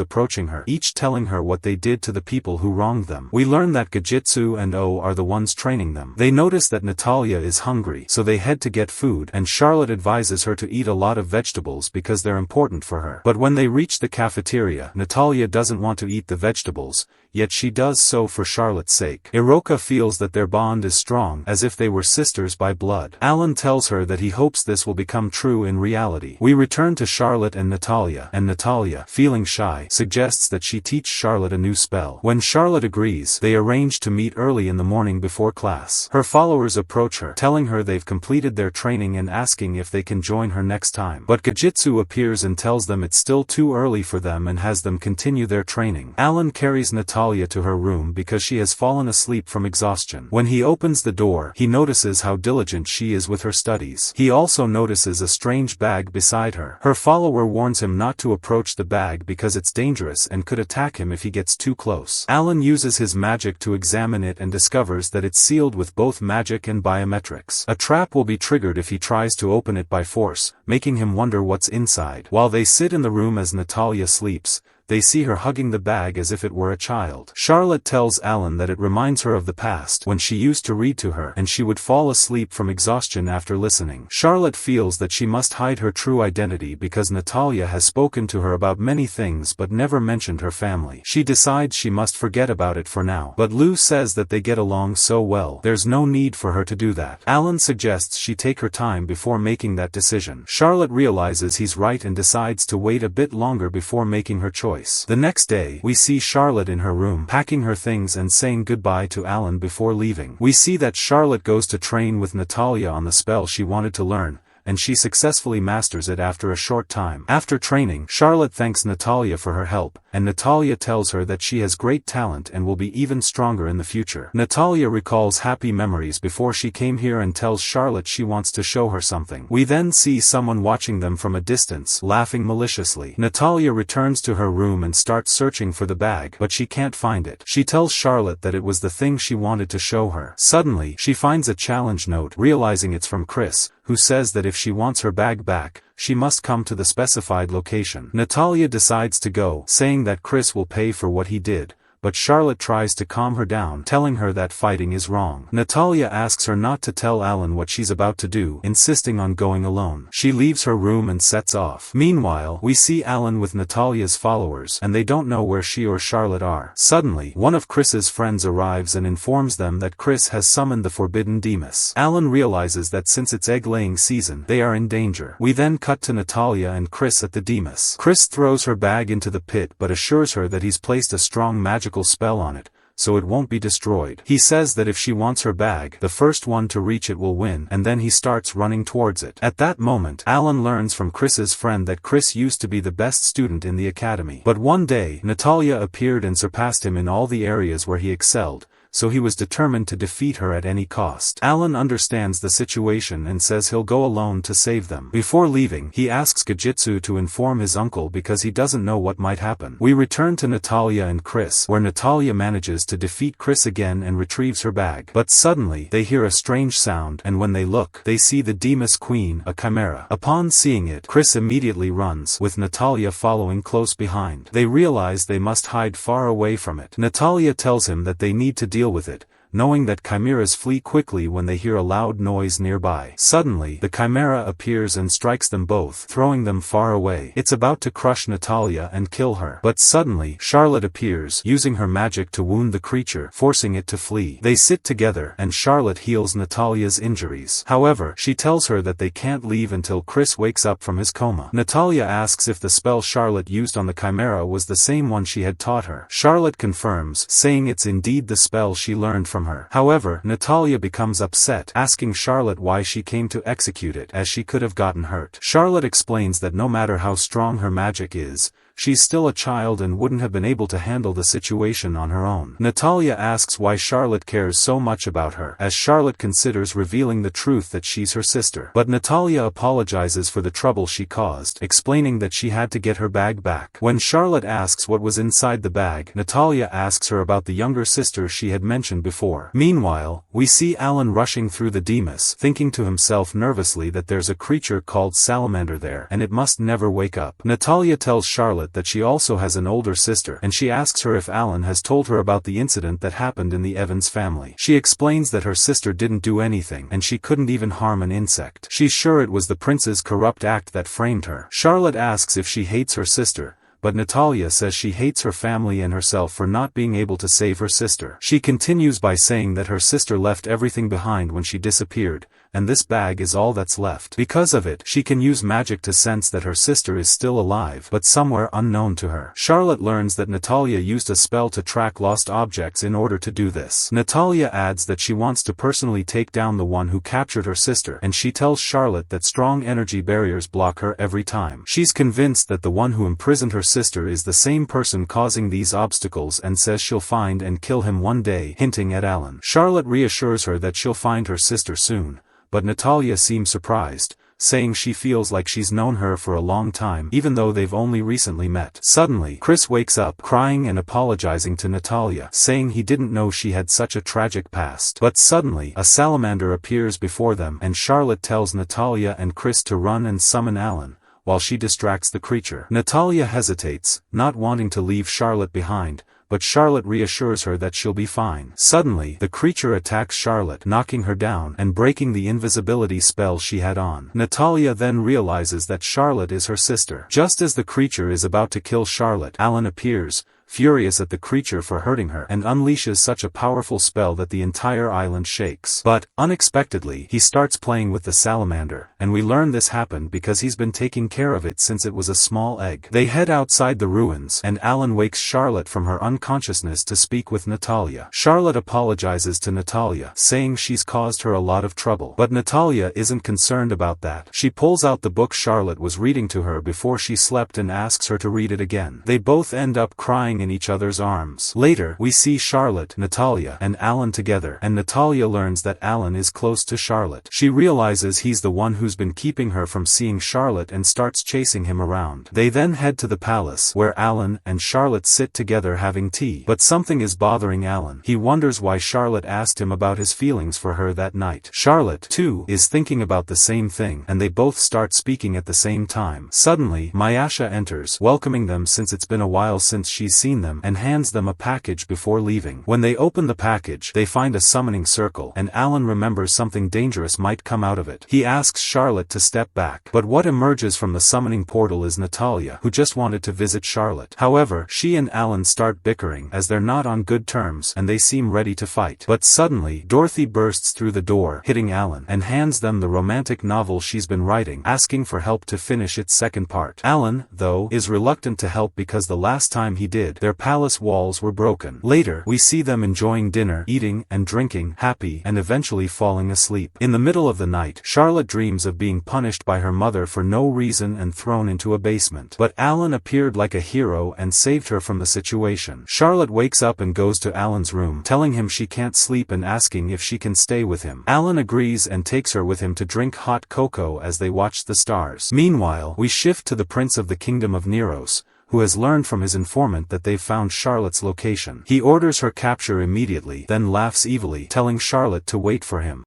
approaching her, each telling her what they did to the people who wronged them. We learn that Gajitsu and O are the ones training them. They notice that Natalia is hungry, so they head to get food, and Charlotte advises her to eat a lot of vegetables because they're important for her. But when they reach the cafeteria, Natalia doesn't want to eat the vegetables, yet she does so for Charlotte's sake. Iuka feels that their bond is strong, as if they were sisters by blood. Alan tells her that he hopes this will become true in reality. We return to Charlotte and Natalia, feeling shy, suggests that she teach Charlotte a new spell. When Charlotte agrees, they arrange to meet early in the morning before class. Her followers approach her, telling her they've completed their training and asking if they can join her next time. But Gajitsu appears and tells them it's still too early for them and has them continue their training. Alan carries Natalia to her room because she has fallen asleep from exhaustion. When he opens the door, he notices how diligent she is with her studies. He also notices a strange bag beside her. Her follower warns him not to approach the bag because it's dangerous and could attack him if he gets too close. Alan uses his magic to examine it and discovers that it's sealed with both magic and biometrics. A trap will be triggered if he tries to open it by force, making him wonder what's inside. While they sit in the room as Natalia sleeps, they see her hugging the bag as if it were a child. Charlotte tells Alan that it reminds her of the past when she used to read to her and she would fall asleep from exhaustion after listening. Charlotte feels that she must hide her true identity because Natalia has spoken to her about many things but never mentioned her family. She decides she must forget about it for now. But Lou says that they get along so well, there's no need for her to do that. Alan suggests she take her time before making that decision. Charlotte realizes he's right and decides to wait a bit longer before making her choice. The next day, we see Charlotte in her room, packing her things and saying goodbye to Alan before leaving. We see that Charlotte goes to train with Natalia on the spell she wanted to learn, and she successfully masters it after a short time. After training, Charlotte thanks Natalia for her help, and Natalia tells her that she has great talent and will be even stronger in the future. Natalia recalls happy memories before she came here and tells Charlotte she wants to show her something. We then see someone watching them from a distance, laughing maliciously. Natalia returns to her room and starts searching for the bag, but she can't find it. She tells Charlotte that it was the thing she wanted to show her. Suddenly, she finds a challenge note, realizing it's from Chris, who says that if she wants her bag back, she must come to the specified location. Natalia decides to go, saying that Chris will pay for what he did, but Charlotte tries to calm her down, telling her that fighting is wrong. Natalia asks her not to tell Alan what she's about to do, insisting on going alone. She leaves her room and sets off. Meanwhile, we see Alan with Natalia's followers, and they don't know where she or Charlotte are. Suddenly, one of Chris's friends arrives and informs them that Chris has summoned the forbidden Demas. Alan realizes that since it's egg-laying season, they are in danger. We then cut to Natalia and Chris at the Demas. Chris throws her bag into the pit but assures her that he's placed a strong magical spell on it, so it won't be destroyed. He says that if she wants her bag, the first one to reach it will win, and then he starts running towards it. At that moment, Alan learns from Chris's friend that Chris used to be the best student in the academy. But one day, Natalia appeared and surpassed him in all the areas where he excelled, so he was determined to defeat her at any cost. Alan understands the situation and says he'll go alone to save them. Before leaving, he asks Gajitsu to inform his uncle because he doesn't know what might happen. We return to Natalia and Chris, where Natalia manages to defeat Chris again and retrieves her bag. But suddenly, they hear a strange sound, and when they look, they see the Demas Queen, a chimera. Upon seeing it, Chris immediately runs, with Natalia following close behind. They realize they must hide far away from it. Natalia tells him that they need to deal with it, knowing that chimeras flee quickly when they hear a loud noise nearby. Suddenly, the chimera appears and strikes them both, throwing them far away. It's about to crush Natalia and kill her. But suddenly, Charlotte appears, using her magic to wound the creature, forcing it to flee. They sit together, and Charlotte heals Natalia's injuries. However, she tells her that they can't leave until Chris wakes up from his coma. Natalia asks if the spell Charlotte used on the chimera was the same one she had taught her. Charlotte confirms, saying it's indeed the spell she learned from her. However, Natalia becomes upset, asking Charlotte why she came to execute it, as she could have gotten hurt. Charlotte explains that no matter how strong her magic is, she's still a child and wouldn't have been able to handle the situation on her own. Natalia asks why Charlotte cares so much about her, as Charlotte considers revealing the truth that she's her sister. But Natalia apologizes for the trouble she caused, explaining that she had to get her bag back. When Charlotte asks what was inside the bag, Natalia asks her about the younger sister she had mentioned before. Meanwhile, we see Alan rushing through the Demas, thinking to himself nervously that there's a creature called Salamander there, and it must never wake up. Natalia tells Charlotte that she also has an older sister, and she asks her if Alan has told her about the incident that happened in the Evans family. She explains that her sister didn't do anything, and she couldn't even harm an insect. She's sure it was the prince's corrupt act that framed her. Charlotte asks if she hates her sister, but Natalia says she hates her family and herself for not being able to save her sister. She continues by saying that her sister left everything behind when she disappeared, and this bag is all that's left. Because of it, she can use magic to sense that her sister is still alive, but somewhere unknown to her. Charlotte learns that Natalia used a spell to track lost objects in order to do this. Natalia adds that she wants to personally take down the one who captured her sister, and she tells Charlotte that strong energy barriers block her every time. She's convinced that the one who imprisoned her sister is the same person causing these obstacles and says she'll find and kill him one day, hinting at Alan. Charlotte reassures her that she'll find her sister soon, but Natalia seems surprised, saying she feels like she's known her for a long time even though they've only recently met. Suddenly, Chris wakes up, crying and apologizing to Natalia, saying he didn't know she had such a tragic past. But suddenly, a salamander appears before them, and Charlotte tells Natalia and Chris to run and summon Alan, while she distracts the creature. Natalia hesitates, not wanting to leave Charlotte behind, but Charlotte reassures her that she'll be fine. Suddenly, the creature attacks Charlotte, knocking her down and breaking the invisibility spell she had on. Natalia then realizes that Charlotte is her sister. Just as the creature is about to kill Charlotte, Alan appears, furious at the creature for hurting her, and unleashes such a powerful spell that the entire island shakes. But, unexpectedly, he starts playing with the salamander, and we learn this happened because he's been taking care of it since it was a small egg. They head outside the ruins, and Alan wakes Charlotte from her unconsciousness to speak with Natalia. Charlotte apologizes to Natalia, saying she's caused her a lot of trouble. But Natalia isn't concerned about that. She pulls out the book Charlotte was reading to her before she slept and asks her to read it again. They both end up crying in each other's arms. Later, we see Charlotte, Natalia, and Alan together, and Natalia learns that Alan is close to Charlotte. She realizes he's the one who's been keeping her from seeing Charlotte and starts chasing him around. They then head to the palace, where Alan and Charlotte sit together having tea. But something is bothering Alan. He wonders why Charlotte asked him about his feelings for her that night. Charlotte, too, is thinking about the same thing, and they both start speaking at the same time. Suddenly, Myasha enters, welcoming them since it's been a while since she's seen them, and hands them a package before leaving. When they open the package, they find a summoning circle, and Alan remembers something dangerous might come out of it. He asks Charlotte to step back, but what emerges from the summoning portal is Natalia, who just wanted to visit Charlotte. However, she and Alan start bickering, as they're not on good terms, and they seem ready to fight. But suddenly, Dorothy bursts through the door, hitting Alan, and hands them the romantic novel she's been writing, asking for help to finish its second part. Alan, though, is reluctant to help because the last time he did, their palace walls were broken. Later, we see them enjoying dinner, eating and drinking, happy, and eventually falling asleep. In the middle of the night, Charlotte dreams of being punished by her mother for no reason and thrown into a basement. But Alan appeared like a hero and saved her from the situation. Charlotte wakes up and goes to Alan's room, telling him she can't sleep and asking if she can stay with him. Alan agrees and takes her with him to drink hot cocoa as they watch the stars. Meanwhile, we shift to the prince of the kingdom of Neros, who has learned from his informant that they've found Charlotte's location. He orders her capture immediately, then laughs evilly, telling Charlotte to wait for him.